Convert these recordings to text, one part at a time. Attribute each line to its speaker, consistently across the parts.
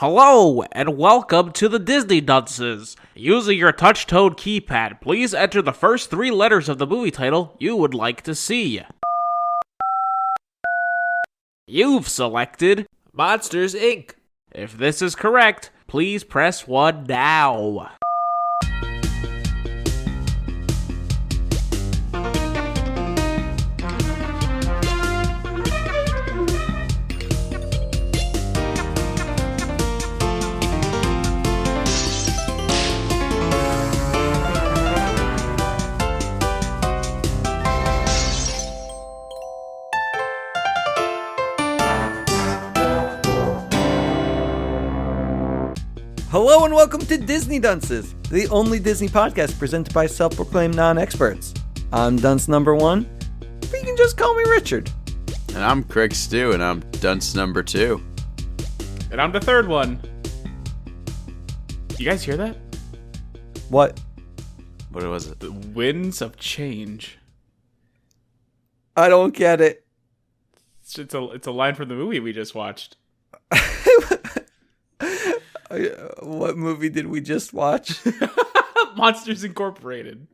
Speaker 1: Hello, and welcome to the Disney Dunces. Using your touch-tone keypad, please enter the first 3 letters of the movie title you would like to see. You've selected Monsters, Inc. If this is correct, please press 1 now.
Speaker 2: Hello and welcome to Disney Dunces, the only Disney podcast presented by self-proclaimed non-experts. I'm Dunce number 1, but you can just call me Richard.
Speaker 3: And I'm Craig Stew, and I'm Dunce number 2.
Speaker 1: And I'm the third one. You guys hear that?
Speaker 2: What?
Speaker 3: What was it?
Speaker 1: The winds of change.
Speaker 2: I don't get it.
Speaker 1: It's a line from the movie we just watched.
Speaker 2: What movie did we just watch?
Speaker 1: Monsters Incorporated.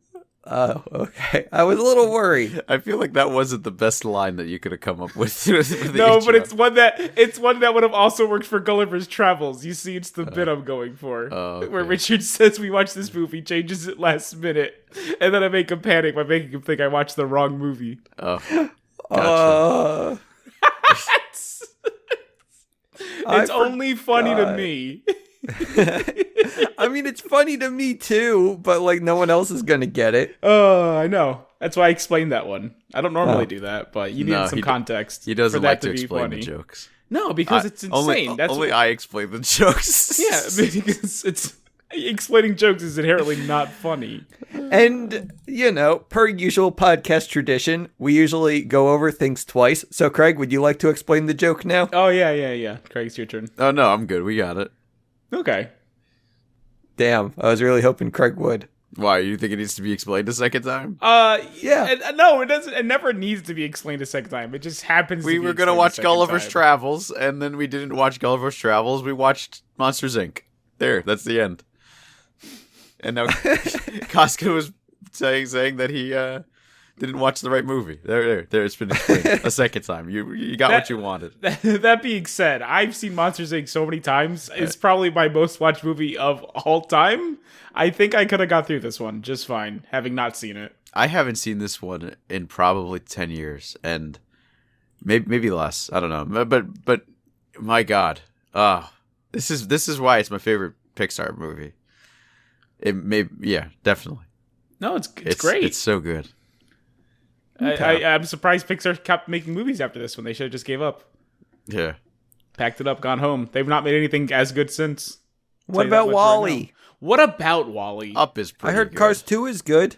Speaker 2: Oh, okay. I was a little worried.
Speaker 3: I feel like that wasn't the best line that you could have come up with.
Speaker 1: No, but it's one that would have also worked for Gulliver's Travels. You see, it's the bit I'm going for.
Speaker 3: Okay.
Speaker 1: Where Richard says we watched this movie, changes it last minute, and then I make him panic by making him think I watched the wrong movie.
Speaker 3: Oh, gotcha.
Speaker 1: It's only funny to me.
Speaker 2: I mean, it's funny to me too, but like no one else is gonna get it.
Speaker 1: Oh, I know. That's why I explained that one. I don't normally do that, but you need some context.
Speaker 3: He doesn't
Speaker 1: for that
Speaker 3: like to
Speaker 1: be
Speaker 3: explain
Speaker 1: funny.
Speaker 3: the jokes.
Speaker 1: No, because it's insane.
Speaker 3: Only I explain the jokes.
Speaker 1: Yeah, because it's explaining jokes is inherently not funny.
Speaker 2: And, you know, per usual podcast tradition, we usually go over things twice. So, Craig, would you like to explain the joke now?
Speaker 1: Oh, yeah. Craig, it's your turn.
Speaker 3: Oh, no, I'm good. We got it.
Speaker 1: Okay.
Speaker 2: Damn, I was really hoping Craig would.
Speaker 3: Why? You think it needs to be explained a second time?
Speaker 2: Yeah.
Speaker 1: No, it doesn't. It never needs to be explained a second time. It just happens to be
Speaker 3: We were going to
Speaker 1: explained
Speaker 3: watch
Speaker 1: a second
Speaker 3: Gulliver's
Speaker 1: time.
Speaker 3: Travels, and then we didn't watch Gulliver's Travels. We watched Monsters, Inc. There, that's the end. And now Costco was saying that he didn't watch the right movie. There, it's been explained a second time. You got what you wanted.
Speaker 1: That being said, I've seen Monsters, Inc. so many times. It's probably my most watched movie of all time. I think I could have got through this one just fine, having not seen it.
Speaker 3: I haven't seen this one in probably 10 years, and maybe less. I don't know. But my God, this is why it's my favorite Pixar movie. Definitely.
Speaker 1: No, it's great.
Speaker 3: It's so good.
Speaker 1: I'm surprised Pixar kept making movies after this one. They should have just gave up.
Speaker 3: Yeah.
Speaker 1: Packed it up, gone home. They've not made anything as good since.
Speaker 2: What about WALL-E?
Speaker 1: What about WALL-E?
Speaker 3: Up is pretty
Speaker 2: I heard
Speaker 3: good.
Speaker 2: Cars 2 is good.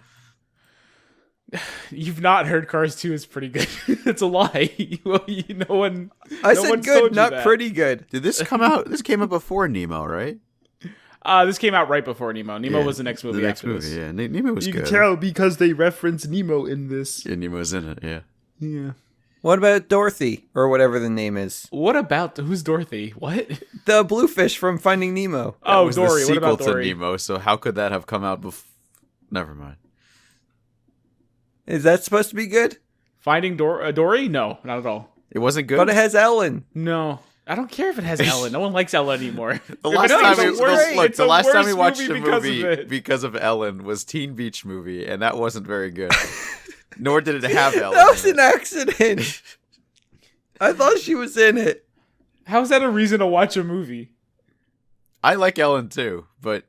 Speaker 1: You've not heard Cars 2 is pretty good. It's a lie. No one.
Speaker 2: I
Speaker 1: no
Speaker 2: said
Speaker 1: one's
Speaker 2: good,
Speaker 1: told you
Speaker 2: not
Speaker 1: that.
Speaker 2: pretty good.
Speaker 3: Did this come out? This came out before Nemo, right?
Speaker 1: This came out right before Nemo. Nemo was the next movie.
Speaker 3: The next
Speaker 1: after
Speaker 3: movie,
Speaker 1: this.
Speaker 3: yeah. Nemo was good.
Speaker 1: You can tell because they reference Nemo in this.
Speaker 3: Yeah, Nemo's in it, yeah.
Speaker 1: Yeah.
Speaker 2: What about Dorothy, or whatever the name is?
Speaker 1: What about who's Dorothy? What?
Speaker 2: The bluefish from Finding Nemo.
Speaker 3: That
Speaker 1: Oh,
Speaker 3: was
Speaker 1: Dory.
Speaker 3: the
Speaker 1: What
Speaker 3: sequel
Speaker 1: about Dory?
Speaker 3: to Nemo, so how could that have come out before? Never mind.
Speaker 2: Is that supposed to be good?
Speaker 1: Finding Dory? No, not at all.
Speaker 3: It wasn't good?
Speaker 2: But it has Ellen.
Speaker 1: No. I don't care if it has Ellen. No one likes Ellen anymore.
Speaker 3: The last time we watched a
Speaker 1: movie
Speaker 3: movie because of Ellen was Teen Beach Movie, and that wasn't very good. Nor did it have Ellen.
Speaker 2: That was an accident. I thought she was in it.
Speaker 1: How is that a reason to watch a movie?
Speaker 3: I like Ellen too, but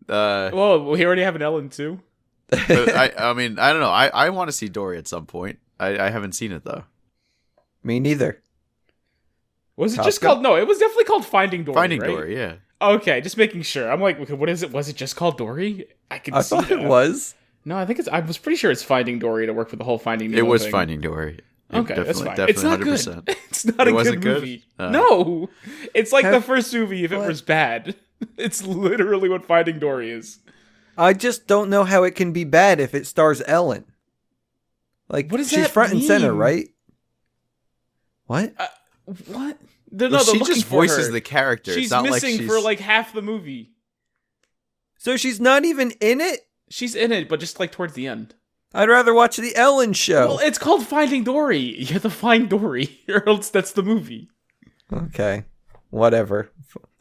Speaker 1: Well, we already have an Ellen too.
Speaker 3: but I mean, I don't know. I want to see Dory at some point. I haven't seen it though.
Speaker 2: Me neither.
Speaker 1: Was it
Speaker 2: Costco?
Speaker 1: just called? No, it was definitely called Finding Dory.
Speaker 3: Finding
Speaker 1: right?
Speaker 3: Dory, yeah.
Speaker 1: Okay, just making sure. I'm like, okay, what is it? Was it just called Dory? I
Speaker 2: I thought it was.
Speaker 1: No, I think it's. I was pretty sure it's Finding Dory to work for the whole Finding Nemo
Speaker 3: It was
Speaker 1: thing.
Speaker 3: Finding Dory.
Speaker 1: Okay, that's fine.
Speaker 3: Definitely
Speaker 1: It's not
Speaker 3: 100%.
Speaker 1: good. It's not a
Speaker 3: wasn't
Speaker 1: good
Speaker 3: good?
Speaker 1: movie. No, it's like the
Speaker 2: Have-
Speaker 1: first movie if it
Speaker 2: what?
Speaker 1: was bad. It's literally what Finding Dory is.
Speaker 2: I just don't know how it can be bad if it stars Ellen. Like,
Speaker 1: What does
Speaker 2: she's
Speaker 1: that
Speaker 2: front and center,
Speaker 1: mean?
Speaker 2: right? What?
Speaker 1: What? No,
Speaker 3: she
Speaker 1: they're
Speaker 3: just
Speaker 1: looking for
Speaker 3: voices
Speaker 1: her.
Speaker 3: the character.
Speaker 1: She's
Speaker 3: It's not
Speaker 1: missing
Speaker 3: like she's...
Speaker 1: for like half the movie.
Speaker 2: So she's not even in it?
Speaker 1: She's in it, but just like towards the end.
Speaker 2: I'd rather watch the Ellen show.
Speaker 1: Well, it's called Finding Dory. You have to find Dory, or else that's the movie.
Speaker 2: Okay. Whatever.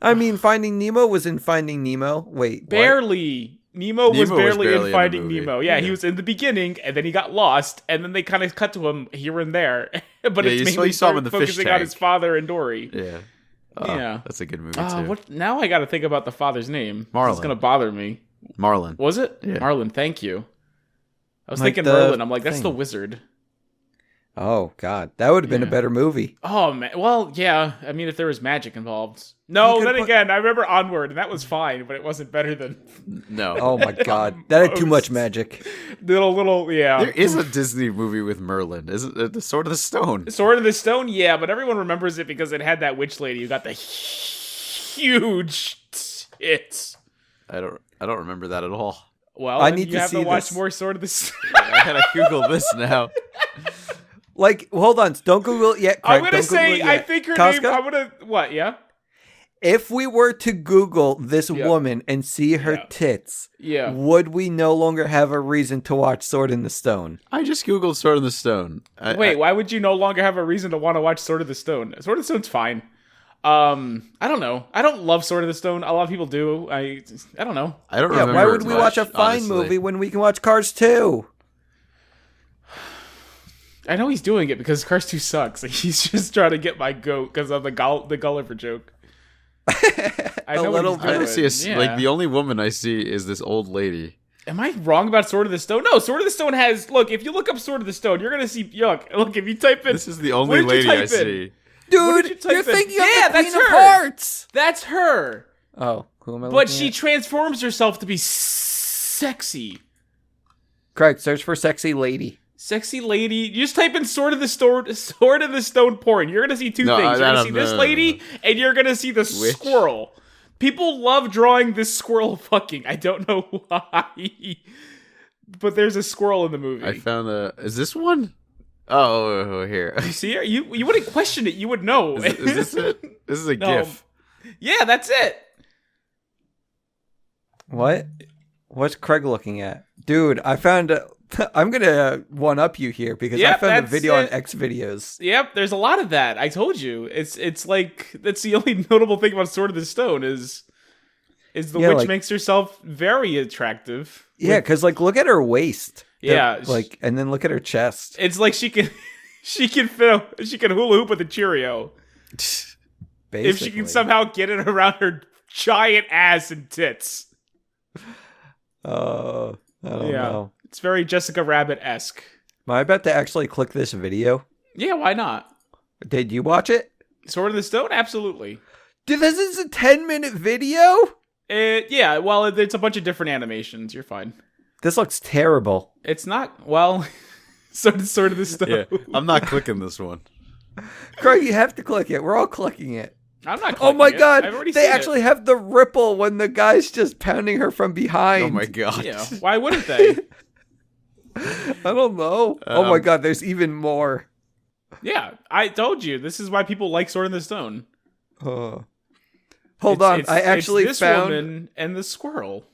Speaker 2: I mean, Finding Nemo was in Finding Nemo. Wait, what?
Speaker 1: Barely. Nemo was barely in Finding
Speaker 3: the movie.
Speaker 1: Nemo. Yeah, he was in the beginning, and then he got lost, and then they kind of cut to him here and there. But
Speaker 3: Yeah,
Speaker 1: it's
Speaker 3: you
Speaker 1: mainly
Speaker 3: saw him in the fish
Speaker 1: focusing on
Speaker 3: tank.
Speaker 1: his father and Dory.
Speaker 3: Yeah.
Speaker 1: Yeah.
Speaker 3: That's a good movie, too.
Speaker 1: What? Now I got to think about the father's name.
Speaker 3: Marlon.
Speaker 1: It's going to bother me.
Speaker 3: Marlon.
Speaker 1: Was it?
Speaker 3: Yeah.
Speaker 1: Marlon, thank you. I was
Speaker 2: Like
Speaker 1: thinking
Speaker 2: the
Speaker 1: Merlin. I'm like, that's
Speaker 2: thing.
Speaker 1: the wizard.
Speaker 2: Oh, God. That would have been a
Speaker 1: Yeah.
Speaker 2: better movie.
Speaker 1: Oh, man. Well, yeah. I mean, if there was magic involved. No,
Speaker 2: You could
Speaker 1: then
Speaker 2: put-
Speaker 1: again, I remember Onward, and that was fine, but it wasn't better than
Speaker 3: No.
Speaker 2: Oh, my God. That had too much magic.
Speaker 1: little, yeah.
Speaker 3: There is a Disney movie with Merlin, isn't it? The Sword of the Stone.
Speaker 1: Sword of the Stone, yeah, but everyone remembers it because it had that witch lady who got the huge tits.
Speaker 3: I don't remember that at all.
Speaker 1: Well,
Speaker 2: I
Speaker 1: then
Speaker 2: need
Speaker 1: you
Speaker 2: to
Speaker 1: have
Speaker 2: see
Speaker 1: to watch
Speaker 2: this.
Speaker 1: more Sword of the Stone.
Speaker 3: I gotta Google this now.
Speaker 2: Like, hold on. Don't Google it yet, Craig.
Speaker 1: I'm gonna
Speaker 2: Don't Google
Speaker 1: say,
Speaker 2: it
Speaker 1: I
Speaker 2: yet.
Speaker 1: think her
Speaker 2: Casca?
Speaker 1: name. I'm gonna what? Yeah,
Speaker 2: If we were to Google this
Speaker 1: Yeah.
Speaker 2: woman and see her
Speaker 1: Yeah.
Speaker 2: tits,
Speaker 1: yeah.
Speaker 2: would we no longer have a reason to watch Sword in the Stone?
Speaker 3: I just Googled Sword of the Stone.
Speaker 1: Wait, why would you no longer have a reason to want to watch Sword of the Stone? Sword of the Stone's fine. I don't know. I don't love Sword of the Stone. A lot of people do. I don't know.
Speaker 3: I don't
Speaker 2: Yeah,
Speaker 3: remember.
Speaker 2: why
Speaker 3: it
Speaker 2: would we
Speaker 3: much,
Speaker 2: watch a fine
Speaker 3: honestly.
Speaker 2: movie when we can watch Cars 2?
Speaker 1: I know he's doing it because Cars 2 sucks. He's just trying to get my goat because of the Gulliver joke. I know
Speaker 2: little
Speaker 1: what
Speaker 3: I
Speaker 1: he's
Speaker 3: don't see
Speaker 1: doing.
Speaker 3: like the only woman I see is this old lady.
Speaker 1: Am I wrong about Sword of the Stone? No, Sword of the Stone has. Look, if you look up Sword of the Stone, you're gonna see. Look, if you type in.
Speaker 3: This is the
Speaker 1: what
Speaker 3: only
Speaker 1: did you
Speaker 3: lady I
Speaker 1: type in?
Speaker 3: see.
Speaker 1: What did you
Speaker 2: Dude,
Speaker 1: type
Speaker 2: you're
Speaker 1: in?
Speaker 2: thinking
Speaker 1: Yeah,
Speaker 2: of the
Speaker 1: that's
Speaker 2: Queen of
Speaker 1: her.
Speaker 2: Hearts.
Speaker 1: That's her.
Speaker 2: Oh, who am I
Speaker 1: But
Speaker 2: looking
Speaker 1: she
Speaker 2: at?
Speaker 1: transforms herself to be sexy.
Speaker 2: Craig, search for sexy lady.
Speaker 1: Sexy lady. You just type in Sword of the Stone porn. You're gonna see two
Speaker 3: No,
Speaker 1: things. You're gonna
Speaker 3: no,
Speaker 1: see
Speaker 3: no,
Speaker 1: this
Speaker 3: no,
Speaker 1: lady, and you're gonna see the
Speaker 3: Which?
Speaker 1: squirrel. People love drawing this squirrel fucking. I don't know why. But there's a squirrel in the movie.
Speaker 3: I found is this one? Oh, here.
Speaker 1: You see her? You wouldn't question it. You would know.
Speaker 3: Is this it? This is a
Speaker 1: No.
Speaker 3: GIF.
Speaker 1: Yeah, that's it.
Speaker 2: What? What's Craig looking at? Dude, I found... I'm going to one-up you here because I
Speaker 1: Yep,
Speaker 2: found a
Speaker 1: that's
Speaker 2: video on
Speaker 1: it.
Speaker 2: X videos.
Speaker 1: Yep, there's a lot of that. I told you. It's like that's the only notable thing about Sword of the Stone is the
Speaker 2: Yeah,
Speaker 1: witch
Speaker 2: like-
Speaker 1: makes herself very attractive.
Speaker 2: Yeah, because, like, look at her waist.
Speaker 1: Yeah,
Speaker 2: Like, and then look at her chest.
Speaker 1: It's like she can hula hoop with a Cheerio
Speaker 2: Basically.
Speaker 1: if she can somehow get it around her giant ass and tits.
Speaker 2: I don't know.
Speaker 1: It's very Jessica Rabbit-esque.
Speaker 2: Am I about to actually click this video?
Speaker 1: Yeah, why not?
Speaker 2: Did you watch it?
Speaker 1: Sword of the Stone, absolutely.
Speaker 2: Dude, this is a 10-minute video?
Speaker 1: Yeah, well, it's a bunch of different animations. You're fine.
Speaker 2: This looks terrible.
Speaker 1: It's not, well, Sword of the Stone.
Speaker 3: Yeah, I'm not clicking this one.
Speaker 2: Craig, you have to click it. We're all clicking it.
Speaker 1: I'm not
Speaker 2: Oh my
Speaker 1: clicking it.
Speaker 2: god,
Speaker 1: I've already
Speaker 2: they
Speaker 1: seen
Speaker 2: actually have the ripple when the guy's just pounding her from behind.
Speaker 3: Oh my god.
Speaker 1: it. Yeah, why wouldn't they?
Speaker 2: I don't know. Oh my god, there's even more.
Speaker 1: Yeah, I told you. This is why people like Sword of the Stone.
Speaker 2: Hold on, I actually
Speaker 1: it's this
Speaker 2: found...
Speaker 1: woman and the squirrel.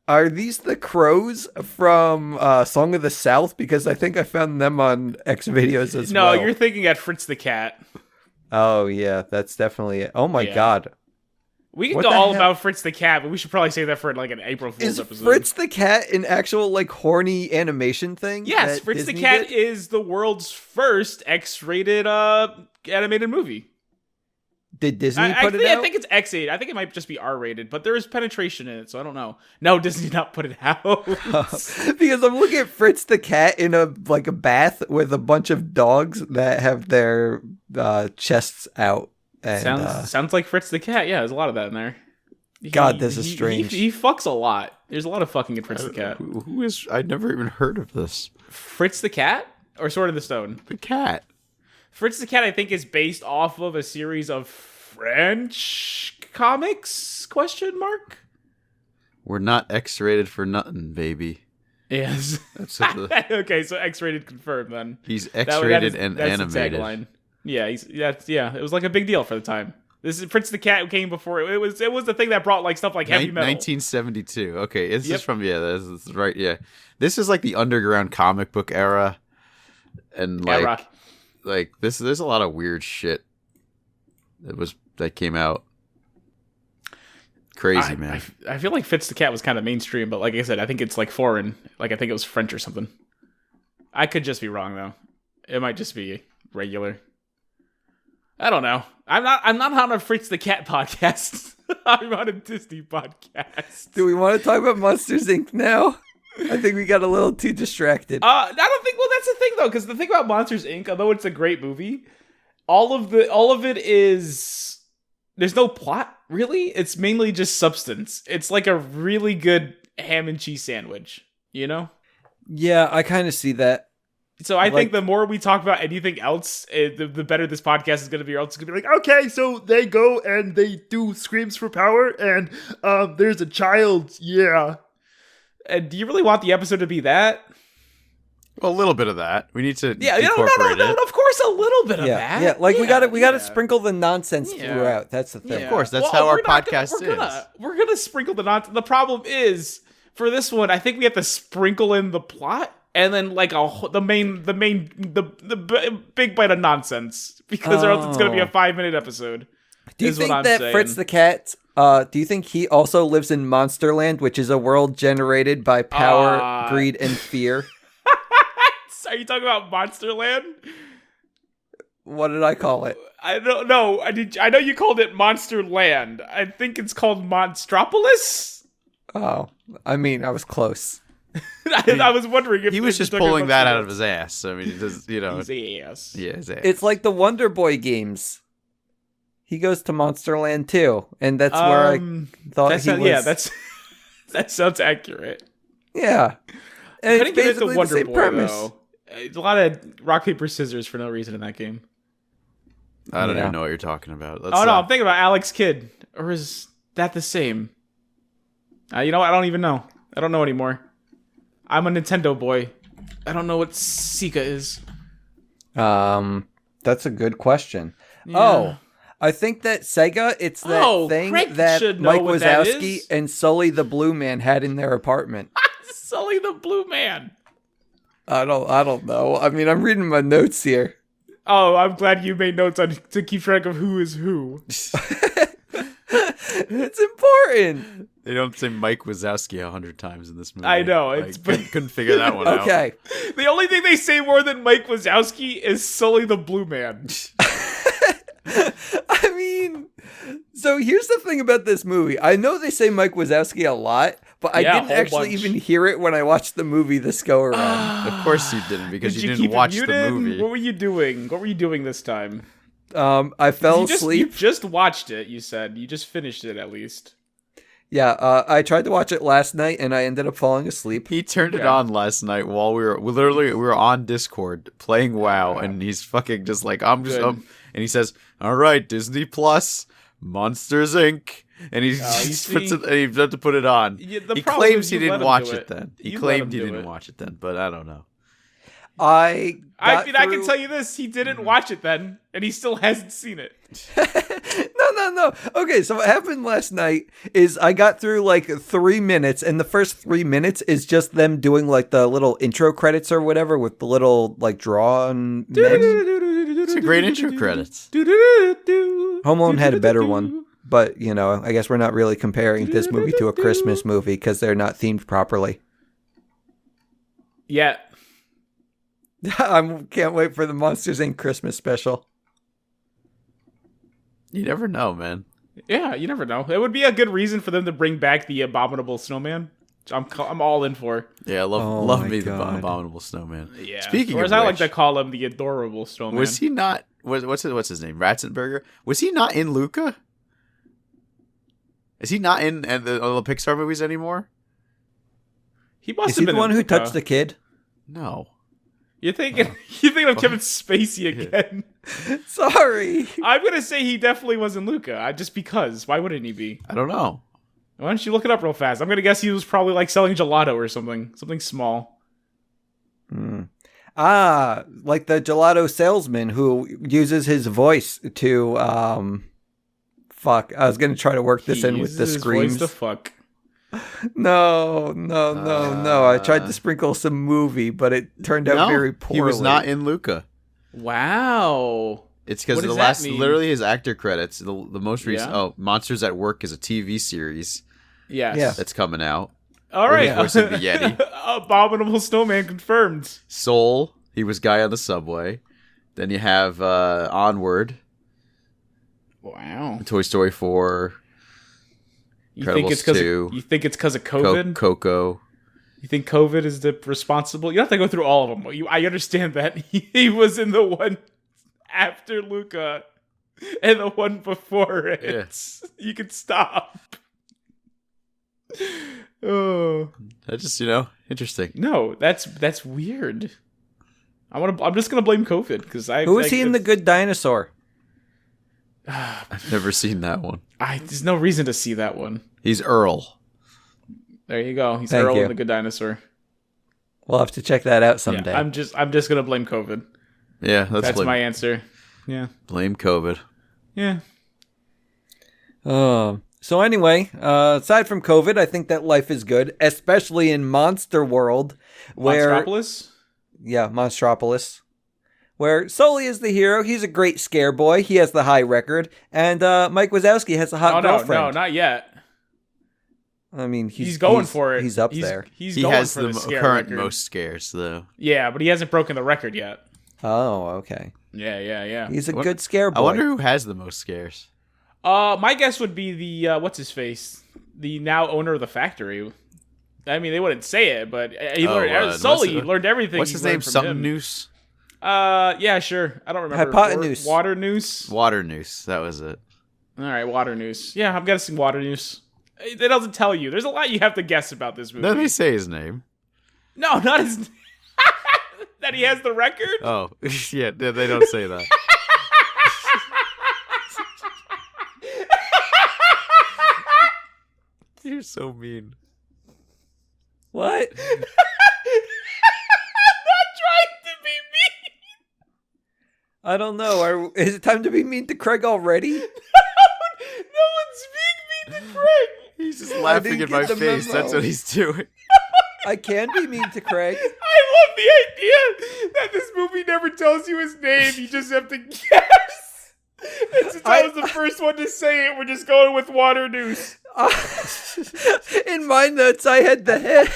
Speaker 2: Are these the crows from Song of the South? Because I think I found them on X videos as
Speaker 1: No,
Speaker 2: well.
Speaker 1: you're thinking at Fritz the Cat.
Speaker 2: Oh yeah, that's definitely it. Oh my
Speaker 1: Yeah.
Speaker 2: god.
Speaker 1: We can
Speaker 2: What
Speaker 1: go
Speaker 2: the
Speaker 1: all
Speaker 2: hell?
Speaker 1: about Fritz the Cat, but we should probably save that for like an April Fool's
Speaker 2: Is
Speaker 1: episode.
Speaker 2: Fritz the Cat an actual like horny animation thing?
Speaker 1: Yes,
Speaker 2: that
Speaker 1: Fritz
Speaker 2: Disney
Speaker 1: the Cat
Speaker 2: did?
Speaker 1: is the world's first X-rated animated movie.
Speaker 2: Did Disney
Speaker 1: I
Speaker 2: put it out?
Speaker 1: think it's X8. I think it might just be R-rated, but there is penetration in it, so I don't know. No, Disney did not put it out.
Speaker 2: Because I'm looking at Fritz the Cat in a bath with a bunch of dogs that have their chests out. And,
Speaker 1: sounds like Fritz the Cat. Yeah, there's a lot of that in there.
Speaker 2: God, this is strange.
Speaker 1: He fucks a lot. There's a lot of fucking in Fritz the Cat.
Speaker 3: Who is? I'd never even heard of this.
Speaker 1: Fritz the Cat or Sword of the Stone?
Speaker 3: The cat.
Speaker 1: Fritz the Cat, I think, is based off of a series of French comics? Question mark.
Speaker 3: We're not X-rated for nothing, baby.
Speaker 1: Yes.
Speaker 3: That's what the,
Speaker 1: Okay, so X-rated confirmed then.
Speaker 3: he's
Speaker 1: That
Speaker 3: X-rated
Speaker 1: is-
Speaker 3: and
Speaker 1: that's the
Speaker 3: animated.
Speaker 1: tagline. Yeah, it was like a big deal for the time. This is Fritz the Cat came before it was the thing that brought like stuff like heavy metal.
Speaker 3: 1972. Okay, this is from this is right. Yeah, this is like the underground comic book era, and like this. There's a lot of weird shit that came out. Crazy, man.
Speaker 1: I feel like Fitz the Cat was kind of mainstream, but like I said, I think it's like foreign. Like I think it was French or something. I could just be wrong though. It might just be regular. I don't know. I'm not on a Fritz the Cat podcast. I'm on a Disney podcast.
Speaker 2: Do we want to talk about Monsters Inc. now? I think we got a little too distracted.
Speaker 1: I don't think. Well, that's the thing though, because the thing about Monsters Inc. Although it's a great movie, all of it is there's no plot really. It's mainly just substance. It's like a really good ham and cheese sandwich. You know?
Speaker 2: Yeah, I kind of see that.
Speaker 1: So I think the more we talk about anything else, the better this podcast is going to be. Or else it's going to be like, okay, so they go and they do screams for power, and there's a child, yeah. And do you really want the episode to be that?
Speaker 3: Well, a little bit of that. We need to
Speaker 1: no,
Speaker 3: incorporate it.
Speaker 1: of course, a little bit of that.
Speaker 2: Yeah, like we got to sprinkle the nonsense throughout. That's the thing.
Speaker 3: Yeah. Of course, that's how our podcast is.
Speaker 1: We're gonna sprinkle the nonsense. The problem is for this one, I think we have to sprinkle in the plot. And then, like the big bite of nonsense, because or else it's gonna be a 5-minute episode.
Speaker 2: Do you think that Fritz the Cat? Do you think he also lives in Monsterland, which is a world generated by power, greed, and fear?
Speaker 1: Are you talking about Monsterland?
Speaker 2: What did I call it?
Speaker 1: I don't know. I know you called it Monsterland. I think it's called Monstropolis.
Speaker 2: Oh, I mean, I was close.
Speaker 1: I was wondering if
Speaker 3: he was just pulling that out of his ass. I mean, he does, his
Speaker 1: ass.
Speaker 3: Yeah, his ass.
Speaker 2: It's like the Wonder Boy games. He goes to Monsterland too, and that's where I thought he was.
Speaker 1: Yeah, that sounds accurate.
Speaker 2: Yeah, and
Speaker 1: I couldn't get into
Speaker 2: the
Speaker 1: Wonder
Speaker 2: same
Speaker 1: Boy
Speaker 2: premise.
Speaker 1: though. It's a lot of rock paper scissors for no reason in that game.
Speaker 3: I don't even know what you're talking about.
Speaker 1: No, I'm thinking about Alex Kidd, or is that the same? You know what? I don't even know. I don't know anymore. I'm a Nintendo boy. I don't know what Sega is.
Speaker 2: That's a good question.
Speaker 1: Yeah.
Speaker 2: Oh, I think that Sega, it's that thing
Speaker 1: Craig
Speaker 2: that Mike Wazowski and Sully the Blue Man had in their apartment.
Speaker 1: Sully the Blue Man.
Speaker 2: I don't know. I mean, I'm reading my notes here.
Speaker 1: Oh, I'm glad you made notes to keep track of who is who.
Speaker 2: It's important.
Speaker 3: They don't say Mike Wazowski 100 times in this movie.
Speaker 1: I know.
Speaker 3: Couldn't figure that one out.
Speaker 2: Okay.
Speaker 1: The only thing they say more than Mike Wazowski is Sully the Blue Man.
Speaker 2: I mean, so here's the thing about this movie. I know they say Mike Wazowski a lot, but I didn't actually even hear it when I watched the movie this go around.
Speaker 3: Of course you didn't, because you didn't watch the movie.
Speaker 1: What were you doing? What were you doing this time?
Speaker 2: I fell asleep.
Speaker 1: You just watched it, you said. You just finished it, at least.
Speaker 2: Yeah, I tried to watch it last night, and I ended up falling asleep.
Speaker 3: He turned it on last night while we were on Discord playing WoW, and he's fucking just like, and he says, all right, Disney Plus, Monsters Inc., and he puts it, and he had to put it on.
Speaker 1: Yeah,
Speaker 3: he claims he didn't watch it then. He claimed he didn't watch it then, but I don't know.
Speaker 2: I
Speaker 1: can tell you this: he didn't watch it then, and he still hasn't seen it.
Speaker 2: No. Okay, so what happened last night is I got through like 3 minutes, and the first 3 minutes is just them doing like the little intro credits or whatever with the little like drawn men.
Speaker 3: It's a great intro credits.
Speaker 2: Home Alone had a better one, but I guess we're not really comparing this movie to a Christmas movie because they're not themed properly.
Speaker 1: Yeah.
Speaker 2: I can't wait for the Monsters Inc. Christmas special.
Speaker 3: You never know, man.
Speaker 1: Yeah, you never know. It would be a good reason for them to bring back the Abominable Snowman. I'm all in for.
Speaker 3: Yeah, love me the Abominable Snowman.
Speaker 1: Yeah.
Speaker 3: Speaking
Speaker 1: or
Speaker 3: of
Speaker 1: as I like to call him, the Adorable Snowman.
Speaker 3: Was he not? What's his name? Ratzenberger. Was he not in Luca? Is he not in the Pixar movies anymore?
Speaker 1: He must
Speaker 2: Is
Speaker 1: have
Speaker 2: he
Speaker 1: been
Speaker 2: the one who
Speaker 1: Luca.
Speaker 2: touched the kid?
Speaker 3: No.
Speaker 1: You're thinking of Kevin Spacey again.
Speaker 2: Sorry.
Speaker 1: I'm gonna say he definitely was in Luca, just because. Why wouldn't he be?
Speaker 3: I don't know.
Speaker 1: Why don't you look it up real fast? I'm gonna guess he was probably like selling gelato or something small.
Speaker 2: Like the gelato salesman who uses his voice to fuck. I was gonna try to work this in with the screams.
Speaker 1: Voice to fuck.
Speaker 2: No. I tried to sprinkle some movie, but it turned out very poorly.
Speaker 3: He was not in Luca.
Speaker 1: Wow.
Speaker 3: It's because the last, literally his actor credits. The most recent. Oh, Monsters at Work is a TV series.
Speaker 1: Yes.
Speaker 2: Yeah.
Speaker 3: That's coming out.
Speaker 1: All right.
Speaker 3: He's voicing the Yeti.
Speaker 1: Abominable Snowman confirmed.
Speaker 3: Soul. He was Guy on the Subway. Then you have Onward.
Speaker 1: Wow.
Speaker 3: Toy Story 4.
Speaker 1: You think it's because of COVID?
Speaker 3: Coco.
Speaker 1: You think COVID is the responsible? You don't have to go through all of them. I understand that he was in the one after Luca and the one before it. Yeah. You can stop. Oh,
Speaker 3: that's just interesting.
Speaker 1: No, that's weird. I'm just gonna blame COVID because
Speaker 2: Who is he in The Good Dinosaur?
Speaker 3: I've never seen that one.
Speaker 1: There's no reason to see that one.
Speaker 3: He's Earl.
Speaker 1: There you go. He's Earl in The Good Dinosaur.
Speaker 2: We'll have to check that out someday.
Speaker 1: Yeah, I'm just gonna blame COVID.
Speaker 3: Yeah,
Speaker 1: that's my answer. Yeah,
Speaker 3: blame COVID.
Speaker 1: Yeah.
Speaker 2: So anyway, aside from COVID, I think that life is good, especially in Monster World, where
Speaker 1: Monstropolis.
Speaker 2: Yeah, Monstropolis. Where Sully is the hero. He's a great scare boy. He has the high record. And Mike Wazowski has a hot girlfriend.
Speaker 1: No, not yet.
Speaker 2: I mean,
Speaker 1: he's going for it.
Speaker 2: He's up there.
Speaker 3: He has the current record. Most scares, though.
Speaker 1: Yeah, but he hasn't broken the record yet.
Speaker 2: Oh, okay.
Speaker 1: Yeah.
Speaker 2: He's a good scare boy.
Speaker 3: I wonder who has the most scares.
Speaker 1: My guess would be the what's his face, the now owner of the factory. I mean, they wouldn't say it, but Sully learned everything.
Speaker 3: What's his name? Something Noose.
Speaker 1: Yeah, sure. I don't remember.
Speaker 2: Hypotenuse.
Speaker 1: Water Noose.
Speaker 3: Water Noose. That was it.
Speaker 1: All right, Water Noose. Yeah, I'm guessing Water Noose. It doesn't tell you. There's a lot you have to guess about this movie.
Speaker 3: Let me say his name.
Speaker 1: No, not his. That he has the record.
Speaker 3: Oh, yeah. They don't say that. You're so mean.
Speaker 2: What?
Speaker 1: I'm not trying to be mean.
Speaker 2: I don't know. Is it time to be mean to Craig already?
Speaker 1: No one's being mean to Craig.
Speaker 3: He's just laughing in my face. Memo. That's what he's doing.
Speaker 2: I can be mean to Craig.
Speaker 1: I love the idea that this movie never tells you his name. You just have to guess. And since I was the first one to say it, we're just going with Water Noose.
Speaker 2: In my notes, I had the head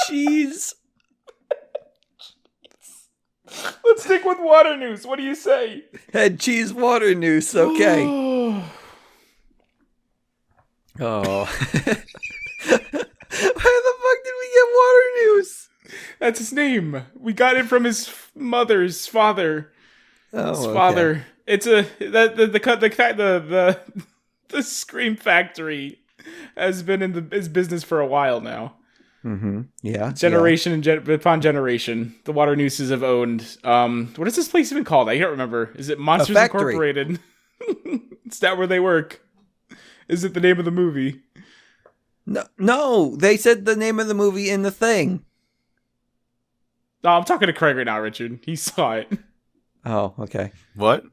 Speaker 2: cheese.
Speaker 1: Let's stick with Water Noose. What do you say?
Speaker 2: Head cheese, Water Noose. Okay. Oh. Where the fuck did we get Water Noose?
Speaker 1: That's his name. We got it from his mother's father.
Speaker 2: Oh,
Speaker 1: his father. Okay. It's the Scream Factory has been in his business for a while now.
Speaker 2: Mm-hmm. Yeah.
Speaker 1: Generation upon generation, the Water Nooses have owned. What is this place even called? I can't remember. Is it Monsters Incorporated? Is that where they work? Is it the name of the movie?
Speaker 2: No. They said the name of the movie in the thing.
Speaker 1: No, I'm talking to Craig right now, Richard. He saw it.
Speaker 2: Oh, okay.
Speaker 3: What?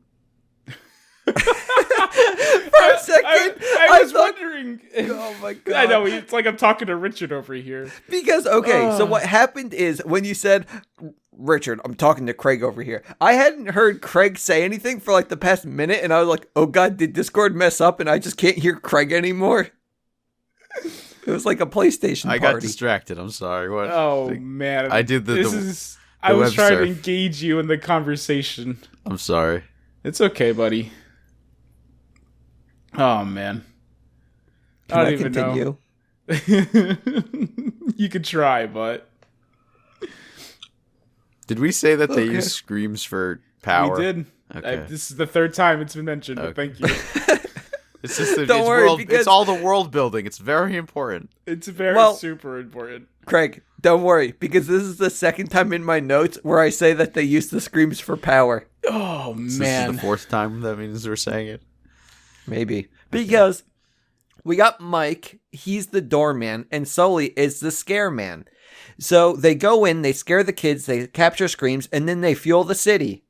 Speaker 2: For a second,
Speaker 1: I was wondering.
Speaker 2: Oh my god!
Speaker 1: I know, it's like I'm talking to Richard over here.
Speaker 2: Because so what happened is when you said, "Richard, I'm talking to Craig over here," I hadn't heard Craig say anything for like the past minute, and I was like, "Oh god, did Discord mess up?" And I just can't hear Craig anymore. It was like a PlayStation party.
Speaker 3: I got distracted. I'm sorry. What?
Speaker 1: Oh man,
Speaker 3: I did
Speaker 1: I was trying to engage you in the conversation.
Speaker 3: I'm sorry.
Speaker 1: It's okay, buddy. Oh, man.
Speaker 2: I don't even continue?
Speaker 1: Know. You could try, but...
Speaker 3: Did we say that they use screams for power?
Speaker 1: We did. Okay. This is the third time it's been mentioned, but thank you.
Speaker 3: It's just it's all the world building. It's very important.
Speaker 1: It's super important.
Speaker 2: Craig, don't worry, because this is the second time in my notes where I say that they use the screams for power.
Speaker 1: Oh, man.
Speaker 3: This is the fourth time that means we're saying it?
Speaker 2: Maybe. Because We got Mike, he's the doorman, and Sully is the scare man. So they go in, they scare the kids, they capture screams, and then they fuel the city.